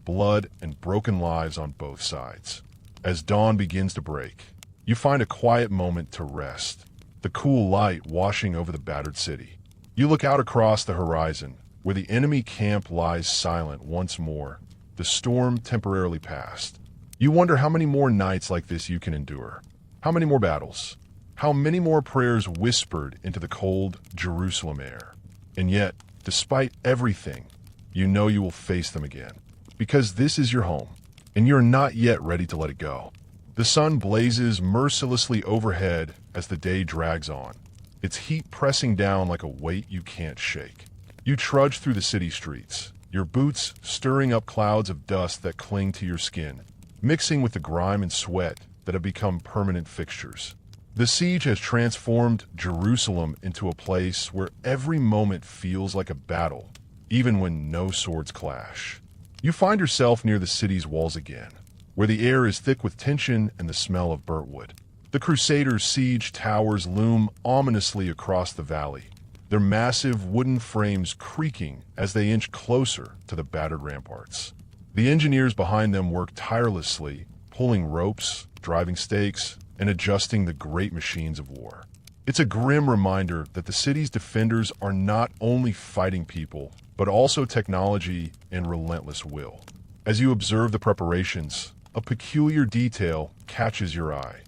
blood and broken lives on both sides. As dawn begins to break, you find a quiet moment to rest, the cool light washing over the battered city. You look out across the horizon, where the enemy camp lies silent once more, the storm temporarily past. You wonder how many more nights like this you can endure. How many more battles? How many more prayers whispered into the cold Jerusalem air? And yet, despite everything, you know you will face them again. Because this is your home, and you're not yet ready to let it go. The sun blazes mercilessly overhead as the day drags on, its heat pressing down like a weight you can't shake. You trudge through the city streets, your boots stirring up clouds of dust that cling to your skin, mixing with the grime and sweat that have become permanent fixtures. The siege has transformed Jerusalem into a place where every moment feels like a battle, even when no swords clash. You find yourself near the city's walls again, where the air is thick with tension and the smell of burnt wood. The Crusaders' siege towers loom ominously across the valley, their massive wooden frames creaking as they inch closer to the battered ramparts. The engineers behind them work tirelessly, pulling ropes, driving stakes, and adjusting the great machines of war. It's a grim reminder that the city's defenders are not only fighting people, but also technology and relentless will. As you observe the preparations, a peculiar detail catches your eye: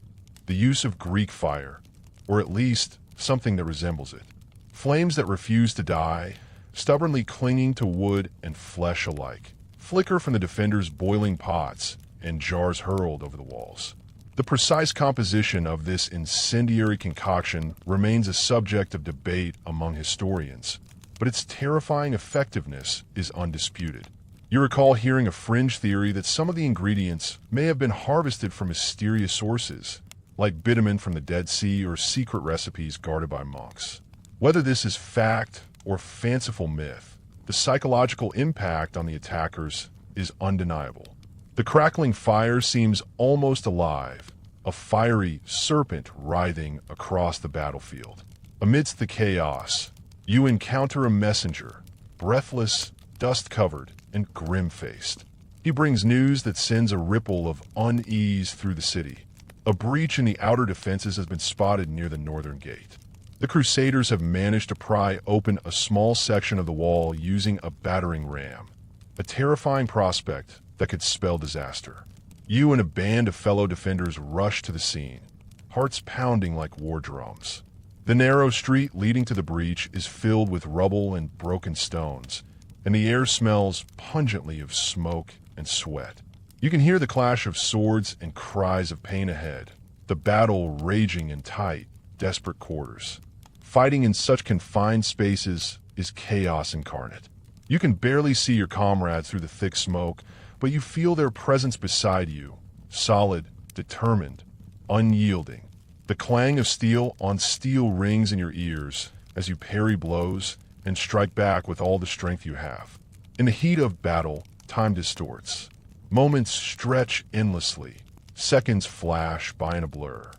the use of Greek fire, or at least something that resembles it. Flames that refuse to die, stubbornly clinging to wood and flesh alike, flicker from the defenders' boiling pots and jars hurled over the walls. The precise composition of this incendiary concoction remains a subject of debate among historians, but its terrifying effectiveness is undisputed. You recall hearing a fringe theory that some of the ingredients may have been harvested from mysterious sources, like bitumen from the Dead Sea or secret recipes guarded by monks. Whether this is fact or fanciful myth, the psychological impact on the attackers is undeniable. The crackling fire seems almost alive, a fiery serpent writhing across the battlefield. Amidst the chaos, you encounter a messenger, breathless, dust-covered, and grim-faced. He brings news that sends a ripple of unease through the city. A breach in the outer defenses has been spotted near the northern gate. The Crusaders have managed to pry open a small section of the wall using a battering ram, a terrifying prospect that could spell disaster. You and a band of fellow defenders rush to the scene, hearts pounding like war drums. The narrow street leading to the breach is filled with rubble and broken stones, and the air smells pungently of smoke and sweat. You can hear the clash of swords and cries of pain ahead, the battle raging in tight, desperate quarters. Fighting in such confined spaces is chaos incarnate. You can barely see your comrades through the thick smoke, but you feel their presence beside you, solid, determined, unyielding. The clang of steel on steel rings in your ears as you parry blows and strike back with all the strength you have. In the heat of battle, time distorts. Moments stretch endlessly. Seconds flash by in a blur.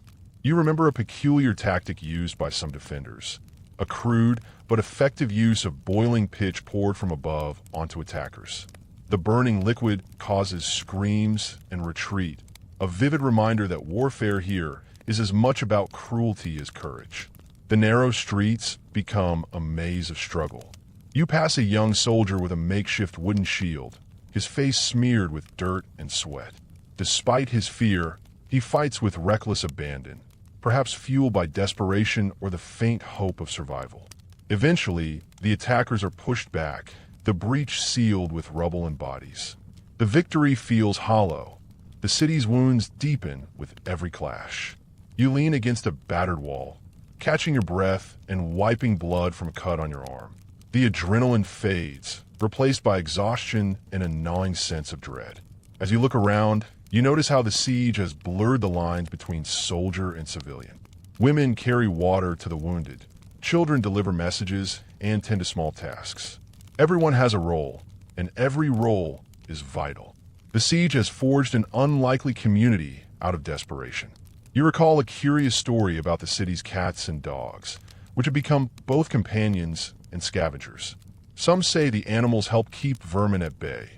You remember a peculiar tactic used by some defenders. A crude but effective use of boiling pitch poured from above onto attackers. The burning liquid causes screams and retreat, a vivid reminder that warfare here is as much about cruelty as courage. The narrow streets become a maze of struggle. You pass a young soldier with a makeshift wooden shield, his face smeared with dirt and sweat. Despite his fear, he fights with reckless abandon, perhaps fueled by desperation or the faint hope of survival. Eventually, the attackers are pushed back, the breach sealed with rubble and bodies. The victory feels hollow. The city's wounds deepen with every clash. You lean against a battered wall, catching your breath and wiping blood from a cut on your arm. The adrenaline fades, replaced by exhaustion and a gnawing sense of dread. As you look around, you notice how the siege has blurred the lines between soldier and civilian. Women carry water to the wounded. Children deliver messages and tend to small tasks. Everyone has a role, and every role is vital. The siege has forged an unlikely community out of desperation. You recall a curious story about the city's cats and dogs, which have become both companions and scavengers. Some say the animals help keep vermin at bay.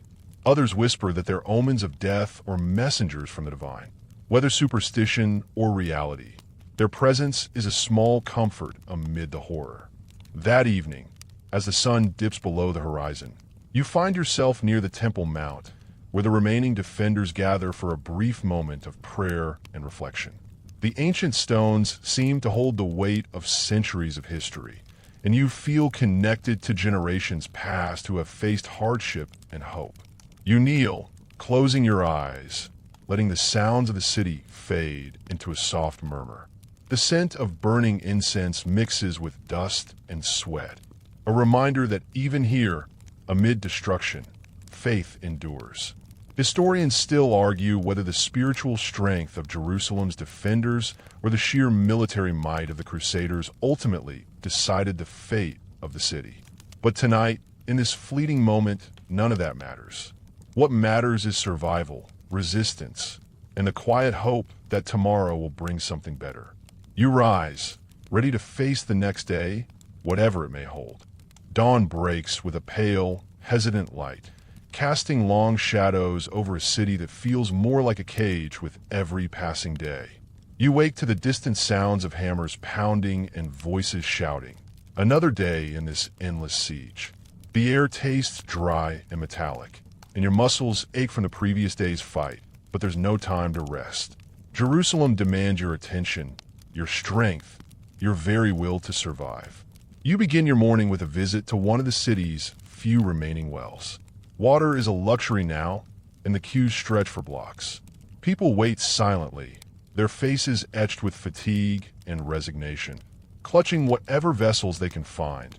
Others whisper that they're omens of death or messengers from the divine. Whether superstition or reality, their presence is a small comfort amid the horror. That evening, as the sun dips below the horizon, you find yourself near the Temple Mount, where the remaining defenders gather for a brief moment of prayer and reflection. The ancient stones seem to hold the weight of centuries of history, and you feel connected to generations past who have faced hardship and hope. You kneel, closing your eyes, letting the sounds of the city fade into a soft murmur. The scent of burning incense mixes with dust and sweat, a reminder that even here, amid destruction, faith endures. Historians still argue whether the spiritual strength of Jerusalem's defenders or the sheer military might of the Crusaders ultimately decided the fate of the city. But tonight, in this fleeting moment, none of that matters. What matters is survival, resistance, and the quiet hope that tomorrow will bring something better. You rise, ready to face the next day, whatever it may hold. Dawn breaks with a pale, hesitant light, casting long shadows over a city that feels more like a cage with every passing day. You wake to the distant sounds of hammers pounding and voices shouting. Another day in this endless siege. The air tastes dry and metallic, and your muscles ache from the previous day's fight, but there's no time to rest. Jerusalem demands your attention, your strength, your very will to survive. You begin your morning with a visit to one of the city's few remaining wells. Water is a luxury now, and the queues stretch for blocks. People wait silently, their faces etched with fatigue and resignation, clutching whatever vessels they can find.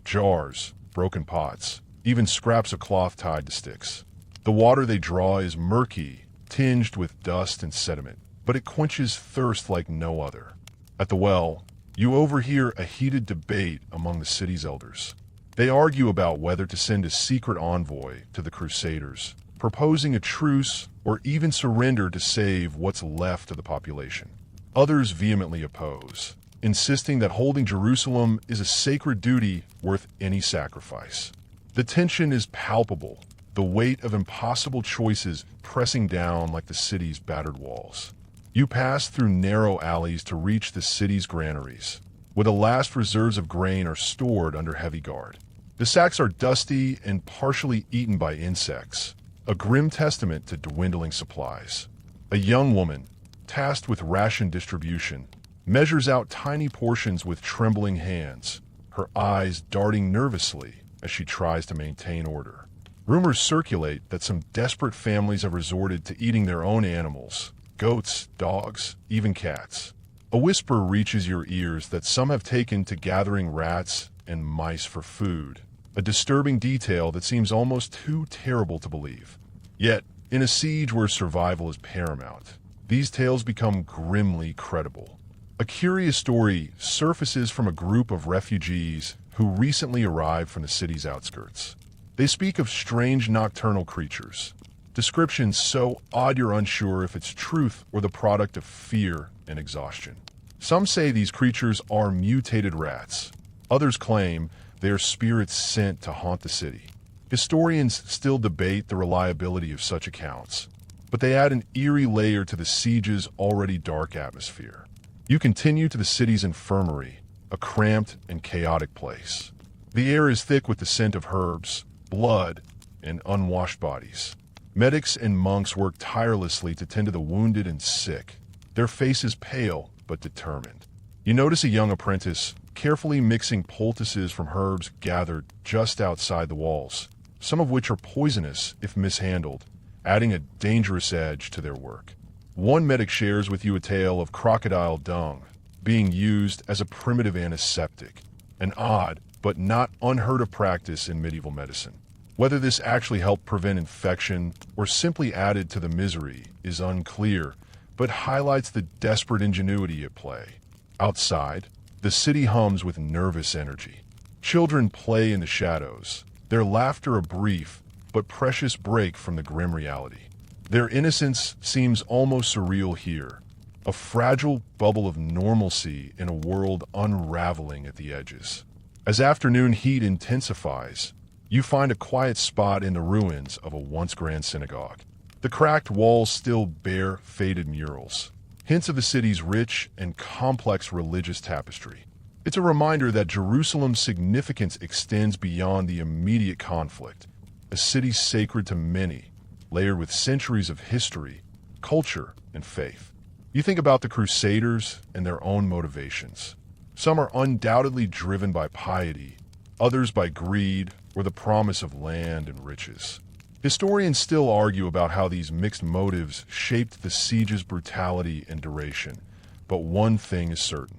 Jars, broken pots, even scraps of cloth tied to sticks. The water they draw is murky, tinged with dust and sediment, but it quenches thirst like no other. At the well, you overhear a heated debate among the city's elders. They argue about whether to send a secret envoy to the Crusaders, proposing a truce or even surrender to save what's left of the population. Others vehemently oppose, insisting that holding Jerusalem is a sacred duty worth any sacrifice. The tension is palpable, the weight of impossible choices pressing down like the city's battered walls. You pass through narrow alleys to reach the city's granaries, where the last reserves of grain are stored under heavy guard. The sacks are dusty and partially eaten by insects, a grim testament to dwindling supplies. A young woman, tasked with ration distribution, measures out tiny portions with trembling hands, her eyes darting nervously as she tries to maintain order. Rumors circulate that some desperate families have resorted to eating their own animals, goats, dogs, even cats. A whisper reaches your ears that some have taken to gathering rats and mice for food, a disturbing detail that seems almost too terrible to believe. Yet, in a siege where survival is paramount, these tales become grimly credible. A curious story surfaces from a group of refugees who recently arrived from the city's outskirts. They speak of strange nocturnal creatures, descriptions so odd you're unsure if it's truth or the product of fear and exhaustion. Some say these creatures are mutated rats. Others claim they are spirits sent to haunt the city. Historians still debate the reliability of such accounts, but they add an eerie layer to the siege's already dark atmosphere. You continue to the city's infirmary, a cramped and chaotic place. The air is thick with the scent of herbs, blood, and unwashed bodies. Medics and monks work tirelessly to tend to the wounded and sick, their faces pale but determined. You notice a young apprentice carefully mixing poultices from herbs gathered just outside the walls, some of which are poisonous if mishandled, adding a dangerous edge to their work. One medic shares with you a tale of crocodile dung being used as a primitive antiseptic, an odd but not unheard of practice in medieval medicine. Whether this actually helped prevent infection or simply added to the misery is unclear, but highlights the desperate ingenuity at play. Outside, the city hums with nervous energy. Children play in the shadows, their laughter a brief but precious break from the grim reality. Their innocence seems almost surreal here, a fragile bubble of normalcy in a world unraveling at the edges. As afternoon heat intensifies, you find a quiet spot in the ruins of a once grand synagogue. The cracked walls still bear faded murals, hints of the city's rich and complex religious tapestry. It's a reminder that Jerusalem's significance extends beyond the immediate conflict, a city sacred to many, layered with centuries of history, culture, and faith. You think about the Crusaders and their own motivations. Some are undoubtedly driven by piety, others by greed or the promise of land and riches. Historians still argue about how these mixed motives shaped the siege's brutality and duration, but one thing is certain.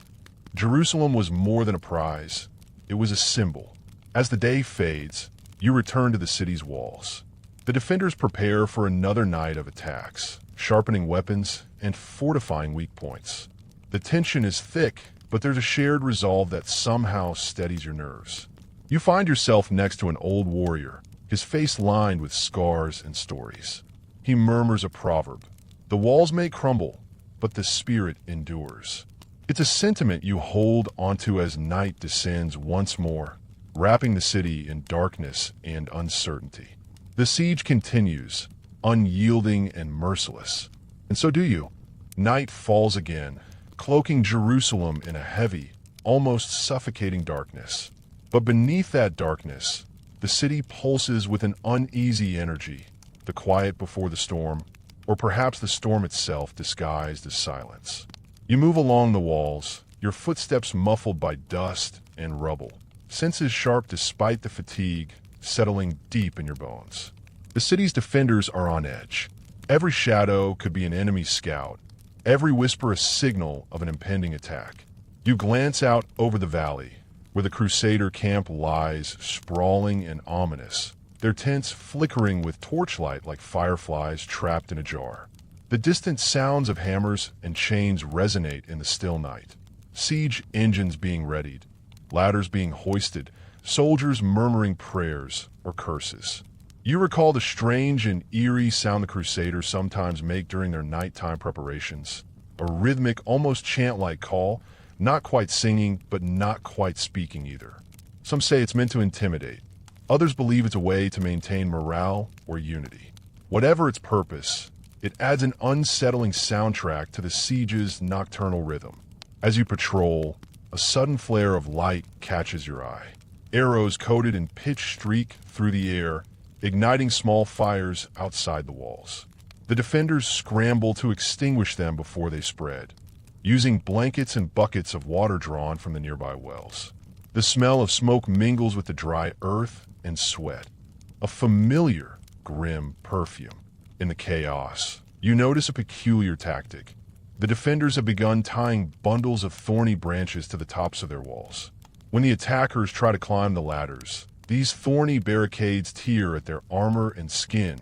Jerusalem was more than a prize. It was a symbol. As the day fades, you return to the city's walls. The defenders prepare for another night of attacks, sharpening weapons and fortifying weak points. The tension is thick, but there's a shared resolve that somehow steadies your nerves. You find yourself next to an old warrior, his face lined with scars and stories. He murmurs a proverb: "The walls may crumble, but the spirit endures." It's a sentiment you hold onto as night descends once more, wrapping the city in darkness and uncertainty. The siege continues, unyielding and merciless. And so do you. Night falls again, cloaking Jerusalem in a heavy, almost suffocating darkness. But beneath that darkness, the city pulses with an uneasy energy, the quiet before the storm, or perhaps the storm itself disguised as silence. You move along the walls, your footsteps muffled by dust and rubble, senses sharp despite the fatigue, settling deep in your bones. The city's defenders are on edge. Every shadow could be an enemy scout, every whisper a signal of an impending attack. You glance out over the valley, where the Crusader camp lies, sprawling and ominous, their tents flickering with torchlight like fireflies trapped in a jar. The distant sounds of hammers and chains resonate in the still night. Siege engines being readied, ladders being hoisted, soldiers murmuring prayers or curses. You recall the strange and eerie sound the Crusaders sometimes make during their nighttime preparations. A rhythmic, almost chant-like call, not quite singing, but not quite speaking either. Some say it's meant to intimidate. Others believe it's a way to maintain morale or unity. Whatever its purpose, it adds an unsettling soundtrack to the siege's nocturnal rhythm. As you patrol, a sudden flare of light catches your eye. Arrows coated in pitch streak through the air, igniting small fires outside the walls. The defenders scramble to extinguish them before they spread, using blankets and buckets of water drawn from the nearby wells. The smell of smoke mingles with the dry earth and sweat, a familiar, grim perfume. In the chaos, you notice a peculiar tactic. The defenders have begun tying bundles of thorny branches to the tops of their walls. When the attackers try to climb the ladders, these thorny barricades tear at their armor and skin,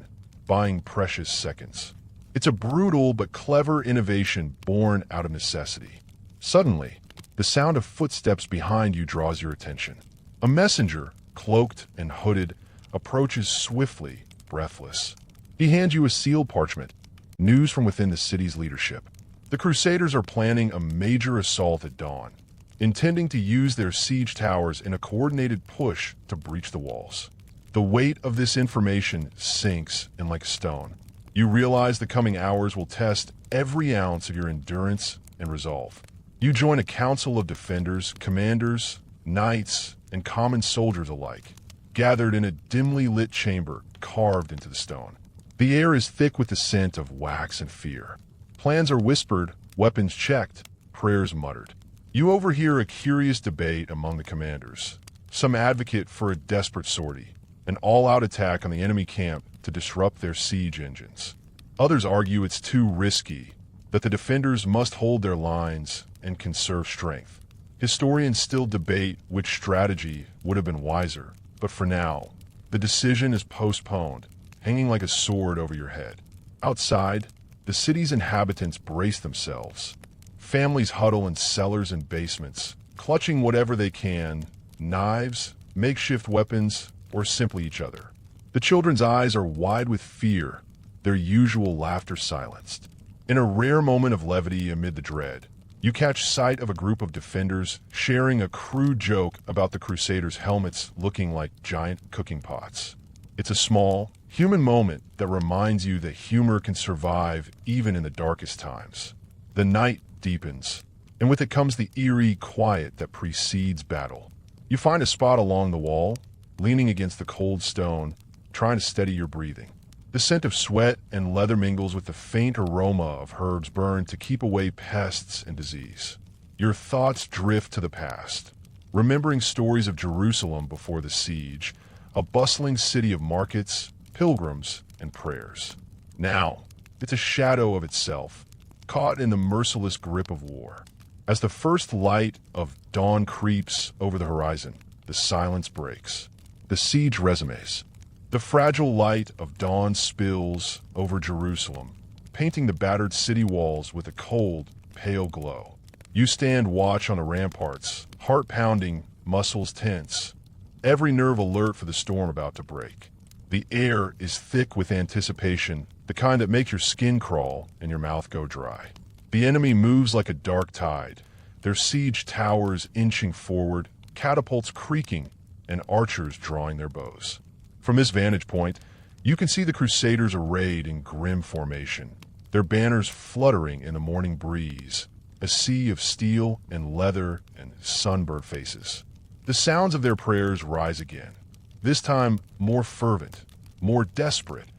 buying precious seconds. It's a brutal but clever innovation born out of necessity. Suddenly, the sound of footsteps behind you draws your attention. A messenger, cloaked and hooded, approaches swiftly, breathless. He hands you a sealed parchment, news from within the city's leadership. The Crusaders are planning a major assault at dawn, intending to use their siege towers in a coordinated push to breach the walls. The weight of this information sinks in like a stone. You realize the coming hours will test every ounce of your endurance and resolve. You join a council of defenders, commanders, knights, and common soldiers alike, gathered in a dimly lit chamber carved into the stone. The air is thick with the scent of wax and fear. Plans are whispered, weapons checked, prayers muttered. You overhear a curious debate among the commanders. Some advocate for a desperate sortie, an all-out attack on the enemy camp to disrupt their siege engines. Others argue it's too risky, that the defenders must hold their lines and conserve strength. Historians still debate which strategy would have been wiser, but for now, the decision is postponed, hanging like a sword over your head. Outside, the city's inhabitants brace themselves. Families huddle in cellars and basements, clutching whatever they can, knives, makeshift weapons, or simply each other. The children's eyes are wide with fear, their usual laughter silenced. In a rare moment of levity amid the dread, you catch sight of a group of defenders sharing a crude joke about the Crusaders' helmets looking like giant cooking pots. It's a small, human moment that reminds you that humor can survive even in the darkest times. The night deepens, and with it comes the eerie quiet that precedes battle. You find a spot along the wall, leaning against the cold stone, trying to steady your breathing. The scent of sweat and leather mingles with the faint aroma of herbs burned to keep away pests and disease. Your thoughts drift to the past, remembering stories of Jerusalem before the siege, a bustling city of markets, pilgrims, and prayers. Now, it's a shadow of itself, caught in the merciless grip of war. As the first light of dawn creeps over the horizon, the silence breaks. The siege resumes. The fragile light of dawn spills over Jerusalem, painting the battered city walls with a cold, pale glow. You stand watch on the ramparts, heart pounding, muscles tense, every nerve alert for the storm about to break. The air is thick with anticipation, the kind that makes your skin crawl and your mouth go dry. The enemy moves like a dark tide, their siege towers inching forward, catapults creaking, and archers drawing their bows. From this vantage point, you can see the Crusaders arrayed in grim formation, their banners fluttering in the morning breeze, a sea of steel and leather and sunburned faces. The sounds of their prayers rise again, this time more fervent, more desperate,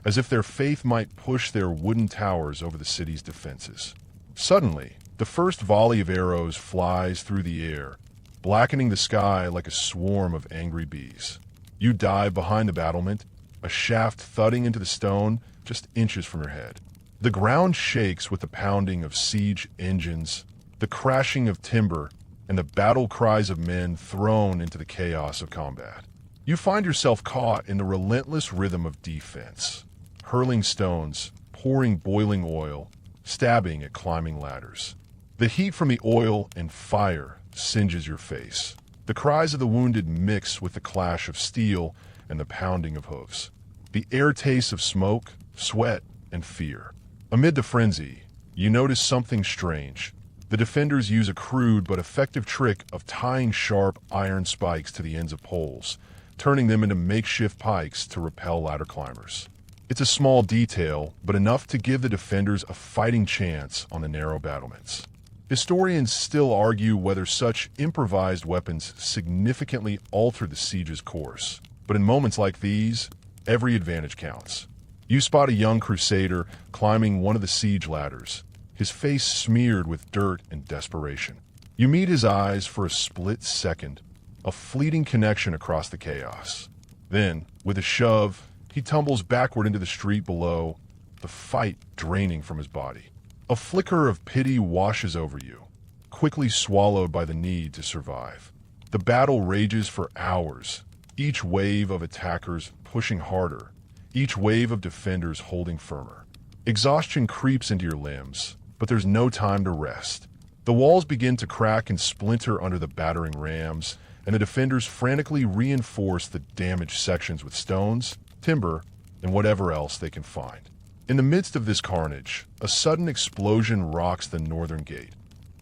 as if their faith might push their wooden towers over the city's defenses. Suddenly, the first volley of arrows flies through the air, blackening the sky like a swarm of angry bees. You dive behind the battlement, a shaft thudding into the stone just inches from your head. The ground shakes with the pounding of siege engines, the crashing of timber, and the battle cries of men thrown into the chaos of combat. You find yourself caught in the relentless rhythm of defense, hurling stones, pouring boiling oil, stabbing at climbing ladders. The heat from the oil and fire singes your face. The cries of the wounded mix with the clash of steel and the pounding of hooves. The air tastes of smoke, sweat, and fear. Amid the frenzy, you notice something strange. The defenders use a crude but effective trick of tying sharp iron spikes to the ends of poles, turning them into makeshift pikes to repel ladder climbers. It's a small detail, but enough to give the defenders a fighting chance on the narrow battlements. Historians still argue whether such improvised weapons significantly alter the siege's course. But in moments like these, every advantage counts. You spot a young crusader climbing one of the siege ladders, his face smeared with dirt and desperation. You meet his eyes for a split second, a fleeting connection across the chaos. Then, with a shove, he tumbles backward into the street below, the fight draining from his body. A flicker of pity washes over you, quickly swallowed by the need to survive. The battle rages for hours, each wave of attackers pushing harder, each wave of defenders holding firmer. Exhaustion creeps into your limbs, but there's no time to rest. The walls begin to crack and splinter under the battering rams, and the defenders frantically reinforce the damaged sections with stones, timber, and whatever else they can find. In the midst of this carnage, a sudden explosion rocks the northern gate.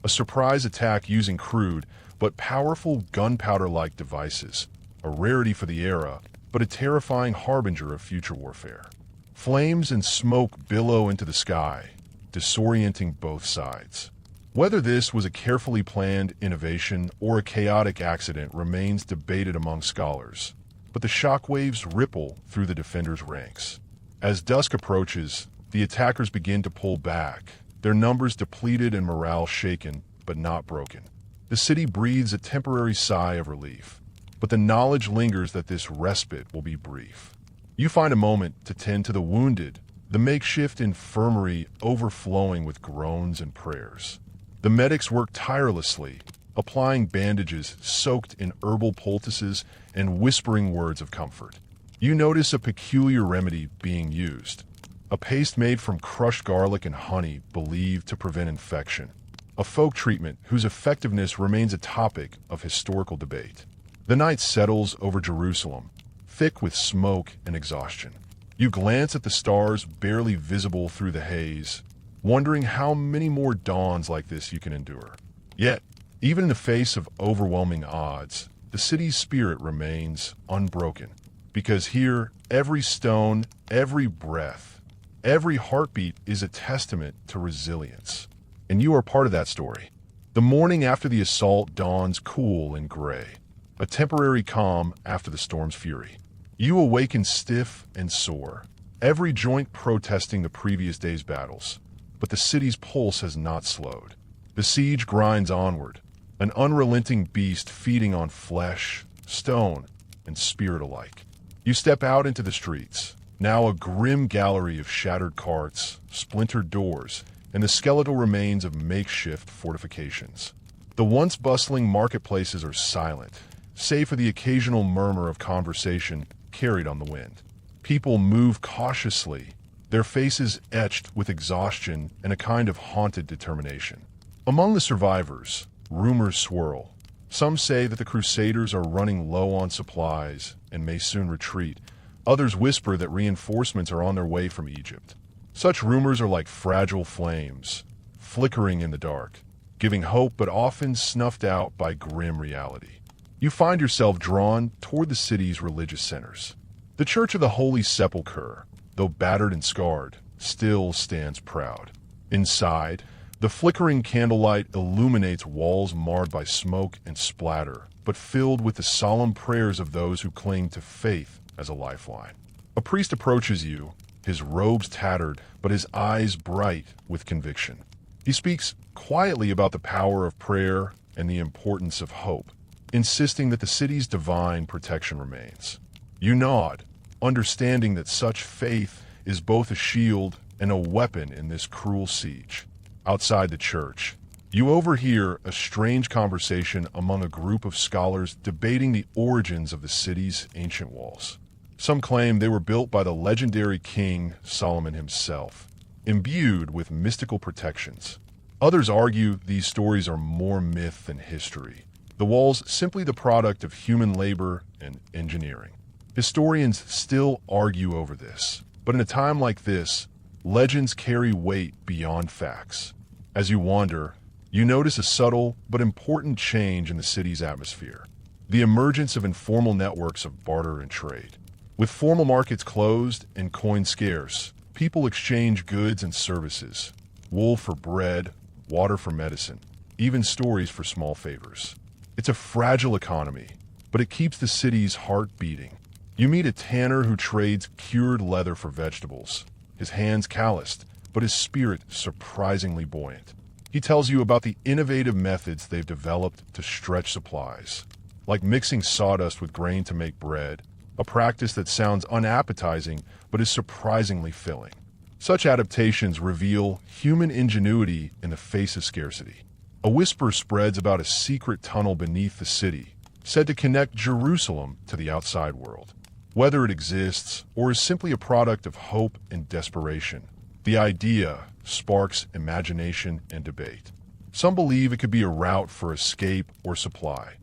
A surprise attack using crude but powerful gunpowder-like devices, a rarity for the era, but a terrifying harbinger of future warfare. Flames and smoke billow into the sky, disorienting both sides. Whether this was a carefully planned innovation or a chaotic accident remains debated among scholars, but the shockwaves ripple through the defenders' ranks. As dusk approaches, the attackers begin to pull back, their numbers depleted and morale shaken, but not broken. The city breathes a temporary sigh of relief, but the knowledge lingers that this respite will be brief. You find a moment to tend to the wounded, the makeshift infirmary overflowing with groans and prayers. The medics work tirelessly, applying bandages soaked in herbal poultices and whispering words of comfort. You notice a peculiar remedy being used, a paste made from crushed garlic and honey believed to prevent infection, a folk treatment whose effectiveness remains a topic of historical debate. The night settles over Jerusalem, thick with smoke and exhaustion. You glance at the stars barely visible through the haze, wondering how many more dawns like this you can endure. Yet, even in the face of overwhelming odds, the city's spirit remains unbroken. Because here, every stone, every breath, every heartbeat is a testament to resilience. And you are part of that story. The morning after the assault dawns cool and gray, a temporary calm after the storm's fury. You awaken stiff and sore, every joint protesting the previous day's battles. But the city's pulse has not slowed. The siege grinds onward, an unrelenting beast feeding on flesh, stone, and spirit alike. You step out into the streets, now a grim gallery of shattered carts, splintered doors, and the skeletal remains of makeshift fortifications. The once bustling marketplaces are silent, save for the occasional murmur of conversation carried on the wind. People move cautiously, their faces etched with exhaustion and a kind of haunted determination. Among the survivors, rumors swirl. Some say that the Crusaders are running low on supplies and may soon retreat. Others whisper that reinforcements are on their way from Egypt. Such rumors are like fragile flames, flickering in the dark, giving hope but often snuffed out by grim reality. You find yourself drawn toward the city's religious centers. The Church of the Holy Sepulchre, though battered and scarred, still stands proud. Inside, the flickering candlelight illuminates walls marred by smoke and splatter, but filled with the solemn prayers of those who cling to faith as a lifeline. A priest approaches you, his robes tattered, but his eyes bright with conviction. He speaks quietly about the power of prayer and the importance of hope, insisting that the city's divine protection remains. You nod, understanding that such faith is both a shield and a weapon in this cruel siege. Outside the church, you overhear a strange conversation among a group of scholars debating the origins of the city's ancient walls. Some claim they were built by the legendary King Solomon himself, imbued with mystical protections. Others argue these stories are more myth than history, the walls simply the product of human labor and engineering. Historians still argue over this, but in a time like this, legends carry weight beyond facts. As you wander, you notice a subtle but important change in the city's atmosphere, the emergence of informal networks of barter and trade. With formal markets closed and coin scarce, people exchange goods and services, wool for bread, water for medicine, even stories for small favors. It's a fragile economy, but it keeps the city's heart beating. You meet a tanner who trades cured leather for vegetables, his hands calloused, but his spirit surprisingly buoyant. He tells you about the innovative methods they've developed to stretch supplies, like mixing sawdust with grain to make bread, a practice that sounds unappetizing but is surprisingly filling. Such adaptations reveal human ingenuity in the face of scarcity. A whisper spreads about a secret tunnel beneath the city, said to connect Jerusalem to the outside world. Whether it exists or is simply a product of hope and desperation, the idea sparks imagination and debate. Some believe it could be a route for escape or supply.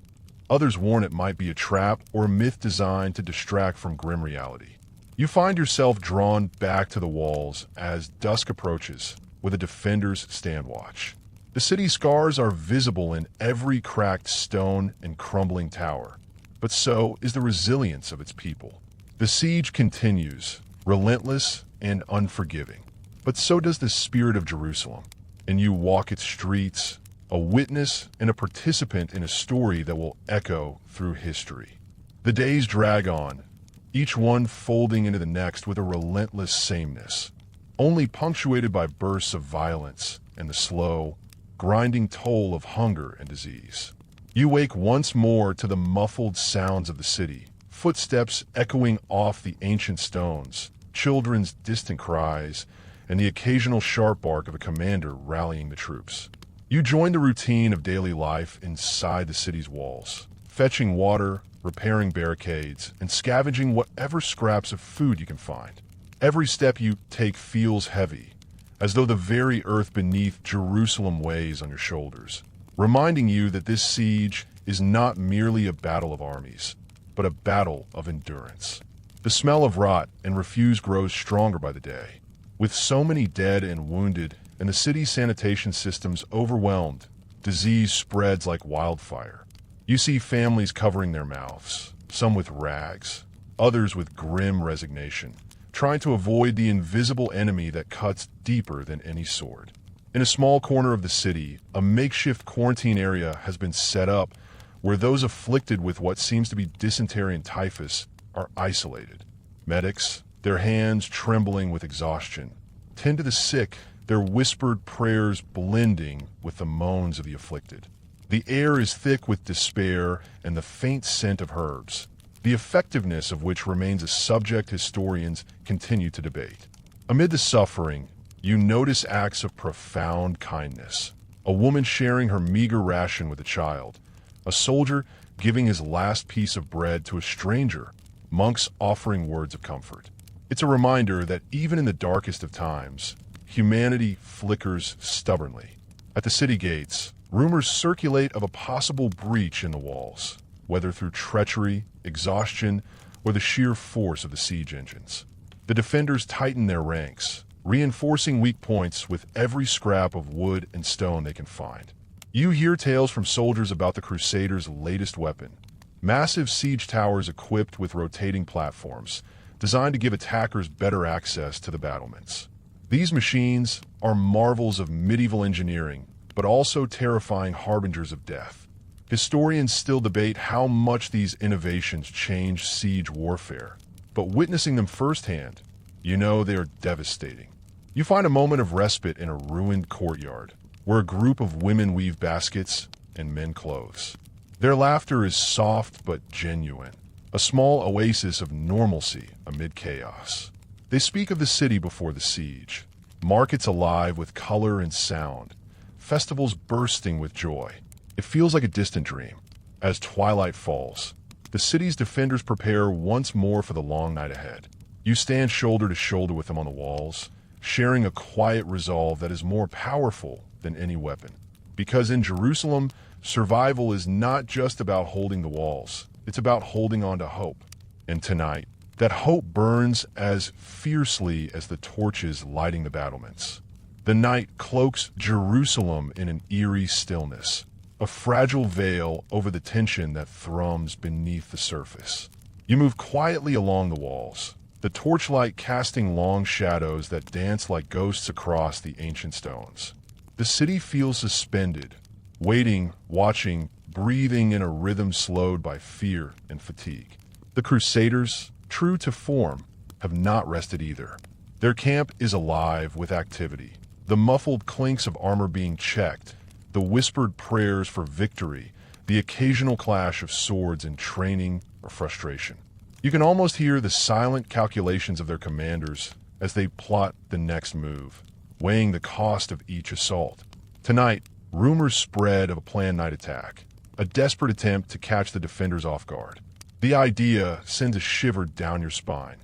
Others warn it might be a trap or a myth designed to distract from grim reality. You find yourself drawn back to the walls as dusk approaches, where the defenders stand watch. The city's scars are visible in every cracked stone and crumbling tower, but so is the resilience of its people. The siege continues, relentless and unforgiving, but so does the spirit of Jerusalem, and you walk its streets, a witness and a participant in a story that will echo through history. The days drag on, each one folding into the next with a relentless sameness, only punctuated by bursts of violence and the slow, grinding toll of hunger and disease. You wake once more to the muffled sounds of the city, footsteps echoing off the ancient stones, children's distant cries, and the occasional sharp bark of a commander rallying the troops. You join the routine of daily life inside the city's walls, fetching water, repairing barricades, and scavenging whatever scraps of food you can find. Every step you take feels heavy, as though the very earth beneath Jerusalem weighs on your shoulders, reminding you that this siege is not merely a battle of armies, but a battle of endurance. The smell of rot and refuse grows stronger by the day. With so many dead and wounded, and the city's sanitation systems overwhelmed, disease spreads like wildfire. You see families covering their mouths, some with rags, others with grim resignation, trying to avoid the invisible enemy that cuts deeper than any sword. In a small corner of the city, a makeshift quarantine area has been set up where those afflicted with what seems to be dysentery and typhus are isolated. Medics, their hands trembling with exhaustion, tend to the sick, their whispered prayers blending with the moans of the afflicted. The air is thick with despair and the faint scent of herbs, the effectiveness of which remains a subject historians continue to debate. Amid the suffering, you notice acts of profound kindness. A woman sharing her meager ration with a child, a soldier giving his last piece of bread to a stranger, monks offering words of comfort. It's a reminder that even in the darkest of times, humanity flickers stubbornly. At the city gates, rumors circulate of a possible breach in the walls, whether through treachery, exhaustion, or the sheer force of the siege engines. The defenders tighten their ranks, reinforcing weak points with every scrap of wood and stone they can find. You hear tales from soldiers about the Crusaders' latest weapon, massive siege towers equipped with rotating platforms, designed to give attackers better access to the battlements. These machines are marvels of medieval engineering, but also terrifying harbingers of death. Historians still debate how much these innovations change siege warfare, but witnessing them firsthand, you know they are devastating. You find a moment of respite in a ruined courtyard, where a group of women weave baskets and men clothes. Their laughter is soft but genuine, a small oasis of normalcy amid chaos. They speak of the city before the siege, markets alive with color and sound, festivals bursting with joy. It feels like a distant dream. As twilight falls, the city's defenders prepare once more for the long night ahead. You stand shoulder to shoulder with them on the walls, sharing a quiet resolve that is more powerful than any weapon. Because in Jerusalem, survival is not just about holding the walls, it's about holding on to hope. And tonight, that hope burns as fiercely as the torches lighting the battlements. The night cloaks Jerusalem in an eerie stillness, a fragile veil over the tension that thrums beneath the surface. You move quietly along the walls, the torchlight casting long shadows that dance like ghosts across the ancient stones. The city feels suspended, waiting, watching, breathing in a rhythm slowed by fear and fatigue. The Crusaders, true to form, have not rested either. Their camp is alive with activity, the muffled clinks of armor being checked, the whispered prayers for victory, the occasional clash of swords in training or frustration. You can almost hear the silent calculations of their commanders as they plot the next move, weighing the cost of each assault. Tonight, rumors spread of a planned night attack, a desperate attempt to catch the defenders off guard. The idea sends a shiver down your spine.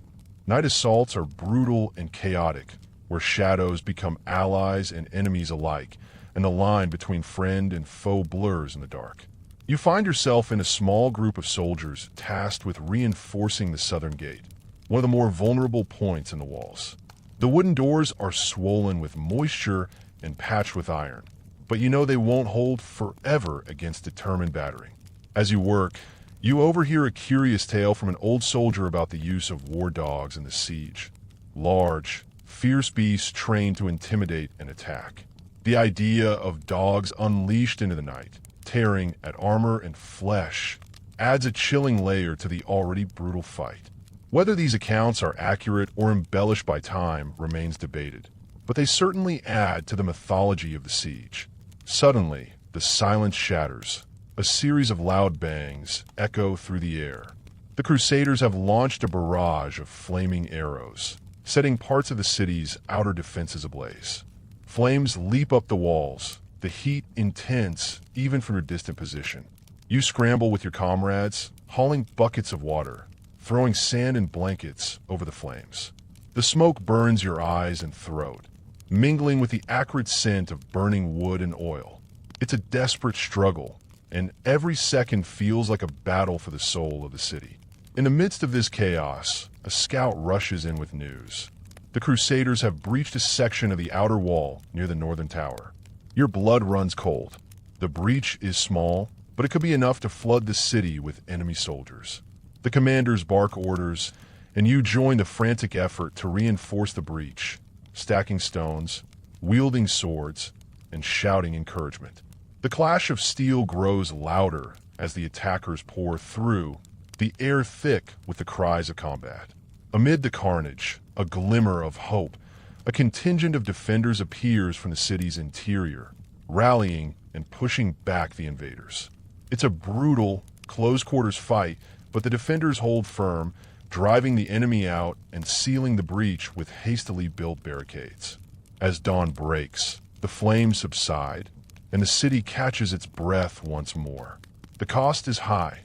Night assaults are brutal and chaotic, where shadows become allies and enemies alike, and the line between friend and foe blurs in the dark. You find yourself in a small group of soldiers tasked with reinforcing the southern gate, one of the more vulnerable points in the walls. The wooden doors are swollen with moisture and patched with iron, but you know they won't hold forever against determined battering. As you work, you overhear a curious tale from an old soldier about the use of war dogs in the siege. Large, fierce beasts trained to intimidate and attack. The idea of dogs unleashed into the night, tearing at armor and flesh, adds a chilling layer to the already brutal fight. Whether these accounts are accurate or embellished by time remains debated, but they certainly add to the mythology of the siege. Suddenly, the silence shatters. A series of loud bangs echo through the air. The Crusaders have launched a barrage of flaming arrows, setting parts of the city's outer defenses ablaze. Flames leap up the walls, the heat intense even from your distant position. You scramble with your comrades, hauling buckets of water, throwing sand and blankets over the flames. The smoke burns your eyes and throat, mingling with the acrid scent of burning wood and oil. It's a desperate struggle, and every second feels like a battle for the soul of the city. In the midst of this chaos, a scout rushes in with news. The Crusaders have breached a section of the outer wall near the northern tower. Your blood runs cold. The breach is small, but it could be enough to flood the city with enemy soldiers. The commanders bark orders, and you join the frantic effort to reinforce the breach, stacking stones, wielding swords, and shouting encouragement. The clash of steel grows louder as the attackers pour through, the air thick with the cries of combat. Amid the carnage, a glimmer of hope, a contingent of defenders appears from the city's interior, rallying and pushing back the invaders. It's a brutal, close-quarters fight, but the defenders hold firm, driving the enemy out and sealing the breach with hastily built barricades. As dawn breaks, the flames subside, and the city catches its breath once more. The cost is high.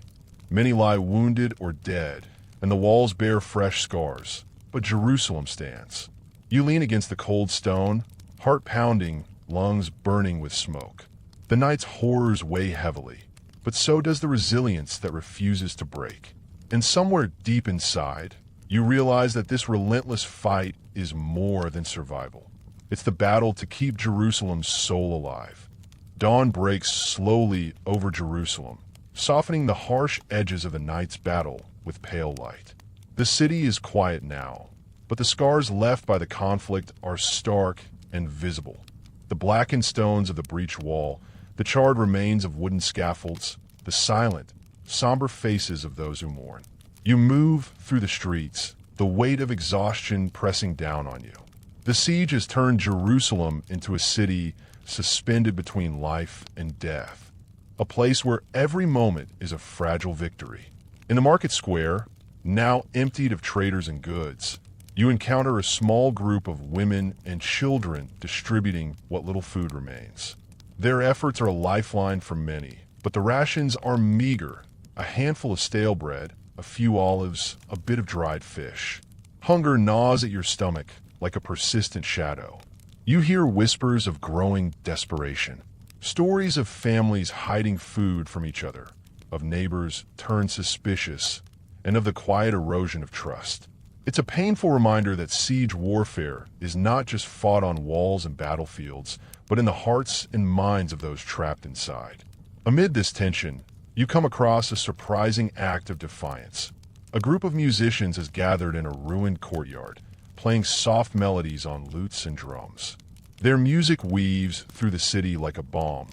Many lie wounded or dead, and the walls bear fresh scars, but Jerusalem stands. You lean against the cold stone, heart pounding, lungs burning with smoke. The night's horrors weigh heavily, but so does the resilience that refuses to break. And somewhere deep inside, you realize that this relentless fight is more than survival. It's the battle to keep Jerusalem's soul alive. Dawn breaks slowly over Jerusalem, softening the harsh edges of the night's battle with pale light. The city is quiet now, but the scars left by the conflict are stark and visible. The blackened stones of the breached wall, the charred remains of wooden scaffolds, the silent, somber faces of those who mourn. You move through the streets, the weight of exhaustion pressing down on you. The siege has turned Jerusalem into a city suspended between life and death, a place where every moment is a fragile victory. In the market square, now emptied of traders and goods, you encounter a small group of women and children distributing what little food remains. Their efforts are a lifeline for many, but the rations are meager: a handful of stale bread, a few olives, a bit of dried fish. Hunger gnaws at your stomach like a persistent shadow. You hear whispers of growing desperation, stories of families hiding food from each other, of neighbors turned suspicious, and of the quiet erosion of trust. It's a painful reminder that siege warfare is not just fought on walls and battlefields, but in the hearts and minds of those trapped inside. Amid this tension, you come across a surprising act of defiance. A group of musicians has gathered in a ruined courtyard, playing soft melodies on lutes and drums. Their music weaves through the city like a balm,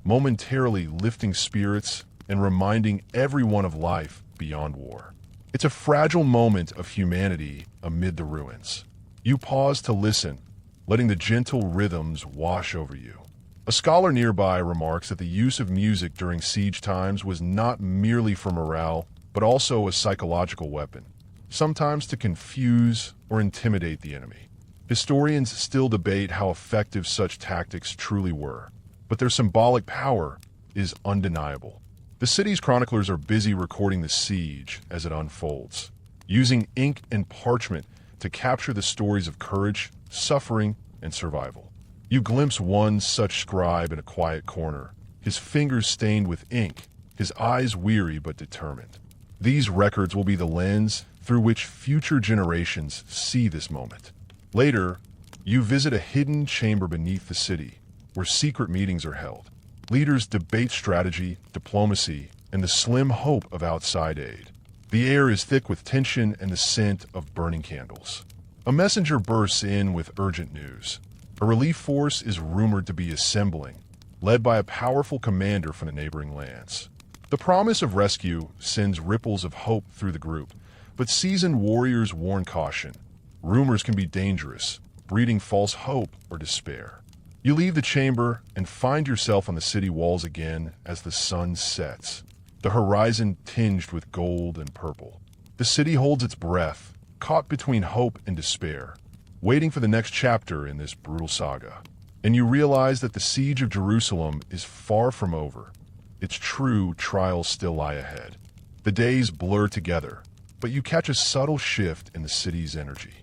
momentarily lifting spirits and reminding everyone of life beyond war. It's a fragile moment of humanity amid the ruins. You pause to listen, letting the gentle rhythms wash over you. A scholar nearby remarks that the use of music during siege times was not merely for morale, but also a psychological weapon, sometimes to confuse or intimidate the enemy. Historians still debate how effective such tactics truly were, but their symbolic power is undeniable. The city's chroniclers are busy recording the siege as it unfolds, using ink and parchment to capture the stories of courage, suffering, and survival. You glimpse one such scribe in a quiet corner, his fingers stained with ink, his eyes weary but determined. These records will be the lens through which future generations see this moment. Later, you visit a hidden chamber beneath the city, where secret meetings are held. Leaders debate strategy, diplomacy, and the slim hope of outside aid. The air is thick with tension and the scent of burning candles. A messenger bursts in with urgent news. A relief force is rumored to be assembling, led by a powerful commander from the neighboring lands. The promise of rescue sends ripples of hope through the group, but seasoned warriors warn caution. Rumors can be dangerous, breeding false hope or despair. You leave the chamber and find yourself on the city walls again as the sun sets, the horizon tinged with gold and purple. The city holds its breath, caught between hope and despair, waiting for the next chapter in this brutal saga. And you realize that the siege of Jerusalem is far from over. Its true trials still lie ahead. The days blur together, but you catch a subtle shift in the city's energy.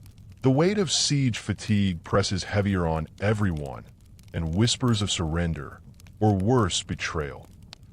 The weight of siege fatigue presses heavier on everyone, and whispers of surrender, or worse, betrayal,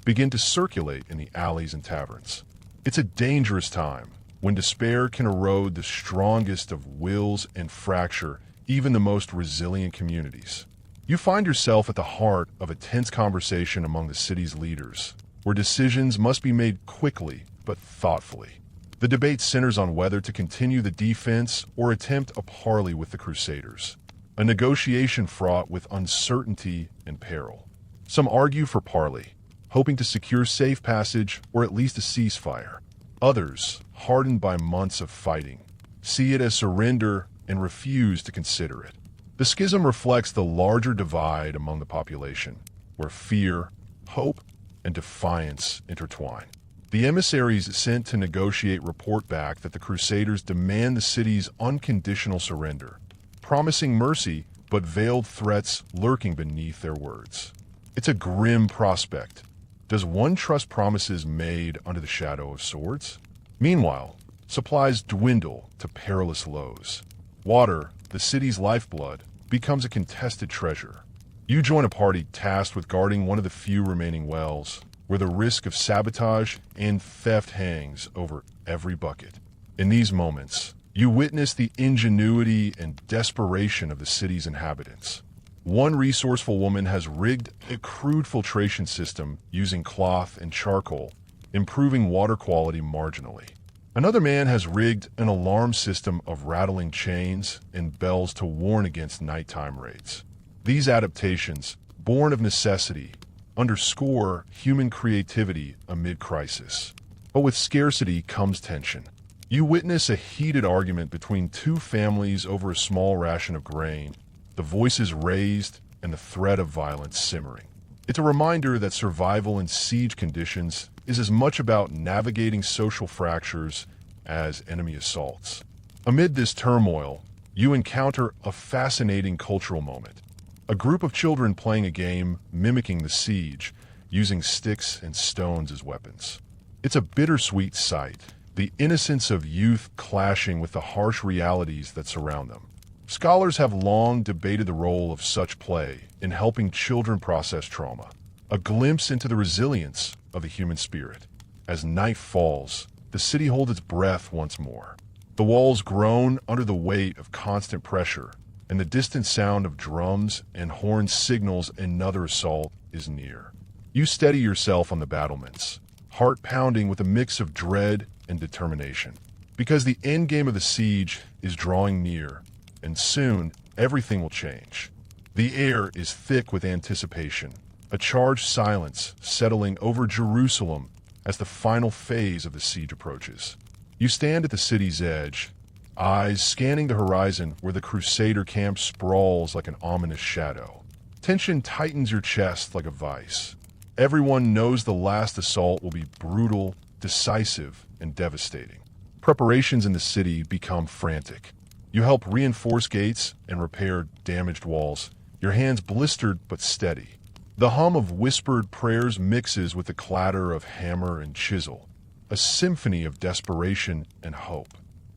begin to circulate in the alleys and taverns. It's a dangerous time, when despair can erode the strongest of wills and fracture even the most resilient communities. You find yourself at the heart of a tense conversation among the city's leaders, where decisions must be made quickly but thoughtfully. The debate centers on whether to continue the defense or attempt a parley with the Crusaders, a negotiation fraught with uncertainty and peril. Some argue for parley, hoping to secure safe passage or at least a ceasefire. Others, hardened by months of fighting, see it as surrender and refuse to consider it. The schism reflects the larger divide among the population, where fear, hope, and defiance intertwine. The emissaries sent to negotiate report back that the Crusaders demand the city's unconditional surrender, promising mercy but veiled threats lurking beneath their words. It's a grim prospect. Does one trust promises made under the shadow of swords? Meanwhile, supplies dwindle to perilous lows. Water, the city's lifeblood, becomes a contested treasure. You join a party tasked with guarding one of the few remaining wells, where the risk of sabotage and theft hangs over every bucket. In these moments, you witness the ingenuity and desperation of the city's inhabitants. One resourceful woman has rigged a crude filtration system using cloth and charcoal, improving water quality marginally. Another man has rigged an alarm system of rattling chains and bells to warn against nighttime raids. These adaptations, born of necessity, underscore human creativity amid crisis. But with scarcity comes tension. You witness a heated argument between two families over a small ration of grain, the voices raised and the threat of violence simmering. It's a reminder that survival in siege conditions is as much about navigating social fractures as enemy assaults. Amid this turmoil, you encounter a fascinating cultural moment. A group of children playing a game mimicking the siege, using sticks and stones as weapons. It's a bittersweet sight, the innocence of youth clashing with the harsh realities that surround them. Scholars have long debated the role of such play in helping children process trauma, a glimpse into the resilience of the human spirit. As night falls, the city holds its breath once more. The walls groan under the weight of constant pressure, and the distant sound of drums and horns signals another assault is near. You steady yourself on the battlements, heart pounding with a mix of dread and determination, because the end game of the siege is drawing near, and soon everything will change. The air is thick with anticipation, a charged silence settling over Jerusalem as the final phase of the siege approaches. You stand at the city's edge, eyes scanning the horizon where the Crusader camp sprawls like an ominous shadow. Tension tightens your chest like a vice. Everyone knows the last assault will be brutal, decisive, and devastating. Preparations in the city become frantic. You help reinforce gates and repair damaged walls, your hands blistered but steady. The hum of whispered prayers mixes with the clatter of hammer and chisel, a symphony of desperation and hope.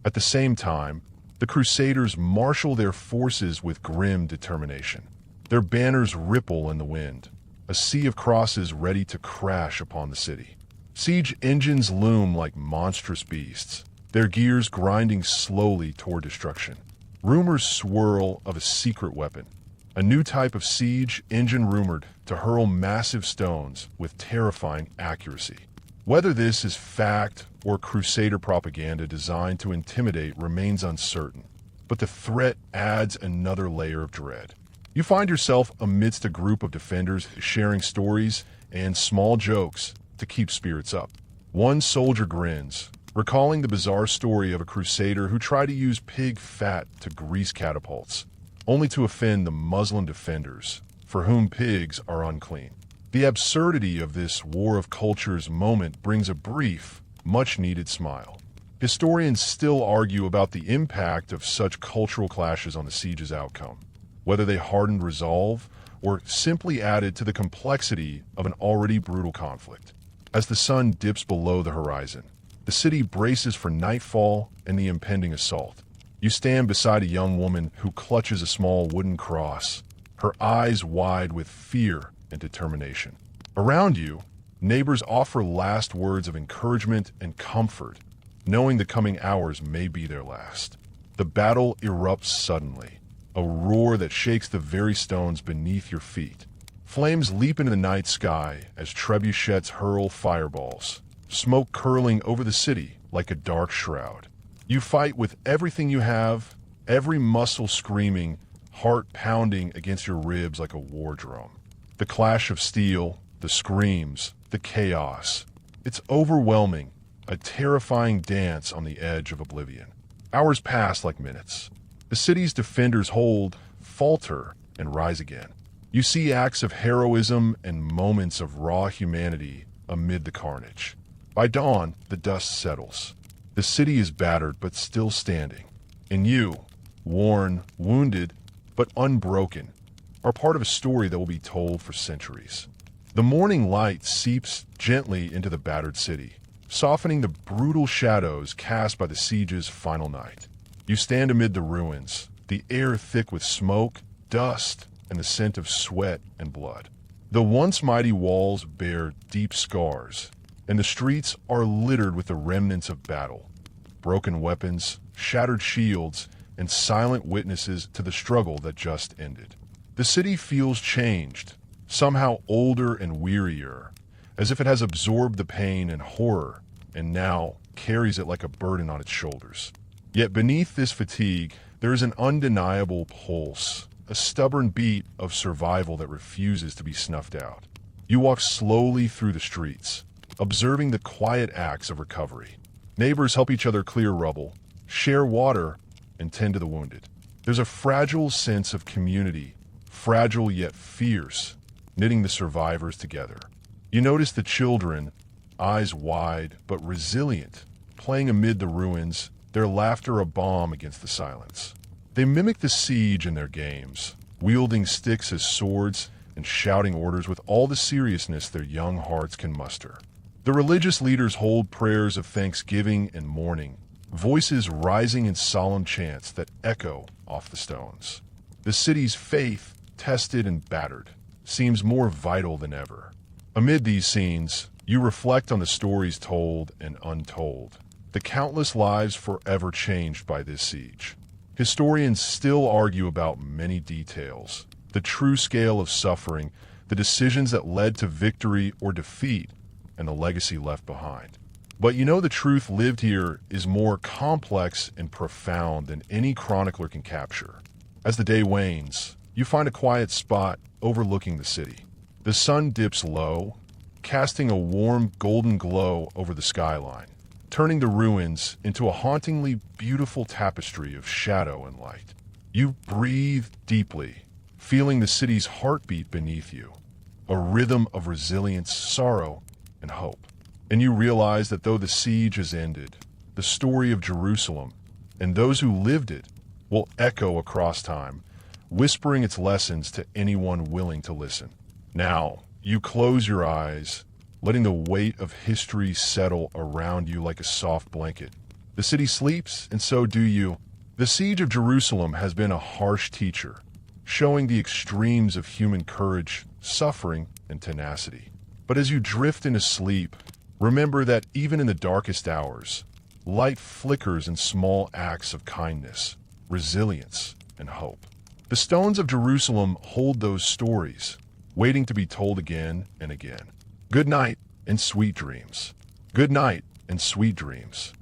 At the same time, the Crusaders marshal their forces with grim determination. Their banners ripple in the wind, a sea of crosses ready to crash upon the city. Siege engines loom like monstrous beasts, their gears grinding slowly toward destruction. Rumors swirl of a secret weapon, a new type of siege engine rumored to hurl massive stones with terrifying accuracy. Whether this is fact or crusader propaganda designed to intimidate remains uncertain, but the threat adds another layer of dread. You find yourself amidst a group of defenders sharing stories and small jokes to keep spirits up. One soldier grins, recalling the bizarre story of a crusader who tried to use pig fat to grease catapults, only to offend the Muslim defenders, for whom pigs are unclean. The absurdity of this war of cultures moment brings a brief, much-needed smile. Historians still argue about the impact of such cultural clashes on the siege's outcome, whether they hardened resolve or simply added to the complexity of an already brutal conflict. As the sun dips below the horizon, the city braces for nightfall and the impending assault. You stand beside a young woman who clutches a small wooden cross, her eyes wide with fear and determination. Around you, neighbors offer last words of encouragement and comfort, knowing the coming hours may be their last. The battle erupts suddenly, a roar that shakes the very stones beneath your feet. Flames leap into the night sky as trebuchets hurl fireballs, smoke curling over the city like a dark shroud. You fight with everything you have, every muscle screaming, heart pounding against your ribs like a war drum. The clash of steel, the screams, the chaos. It's overwhelming, a terrifying dance on the edge of oblivion. Hours pass like minutes. The city's defenders hold, falter, and rise again. You see acts of heroism and moments of raw humanity amid the carnage. By dawn, the dust settles. The city is battered but still standing. And you, worn, wounded, but unbroken, are part of a story that will be told for centuries. The morning light seeps gently into the battered city, softening the brutal shadows cast by the siege's final night. You stand amid the ruins, the air thick with smoke, dust, and the scent of sweat and blood. The once mighty walls bear deep scars, and the streets are littered with the remnants of battle, broken weapons, shattered shields, and silent witnesses to the struggle that just ended. The city feels changed, somehow older and wearier, as if it has absorbed the pain and horror and now carries it like a burden on its shoulders. Yet beneath this fatigue, there is an undeniable pulse, a stubborn beat of survival that refuses to be snuffed out. You walk slowly through the streets, observing the quiet acts of recovery. Neighbors help each other clear rubble, share water, and tend to the wounded. There's a fragile sense of community, fragile yet fierce, knitting the survivors together. You notice the children, eyes wide but resilient, playing amid the ruins, their laughter a balm against the silence. They mimic the siege in their games, wielding sticks as swords and shouting orders with all the seriousness their young hearts can muster. The religious leaders hold prayers of thanksgiving and mourning, voices rising in solemn chants that echo off the stones. The city's faith, tested and battered, seems more vital than ever. Amid these scenes, you reflect on the stories told and untold, the countless lives forever changed by this siege. Historians still argue about many details, the true scale of suffering, the decisions that led to victory or defeat, and the legacy left behind. But you know the truth lived here is more complex and profound than any chronicler can capture. As the day wanes, you find a quiet spot overlooking the city. The sun dips low, casting a warm golden glow over the skyline, turning the ruins into a hauntingly beautiful tapestry of shadow and light. You breathe deeply, feeling the city's heartbeat beneath you, a rhythm of resilience, sorrow, and hope. And you realize that though the siege has ended, the story of Jerusalem and those who lived it will echo across time, whispering its lessons to anyone willing to listen. Now, you close your eyes, letting the weight of history settle around you like a soft blanket. The city sleeps, and so do you. The siege of Jerusalem has been a harsh teacher, showing the extremes of human courage, suffering, and tenacity. But as you drift into sleep, remember that even in the darkest hours, light flickers in small acts of kindness, resilience, and hope. The stones of Jerusalem hold those stories, waiting to be told again and again. Good night and sweet dreams. Good night and sweet dreams.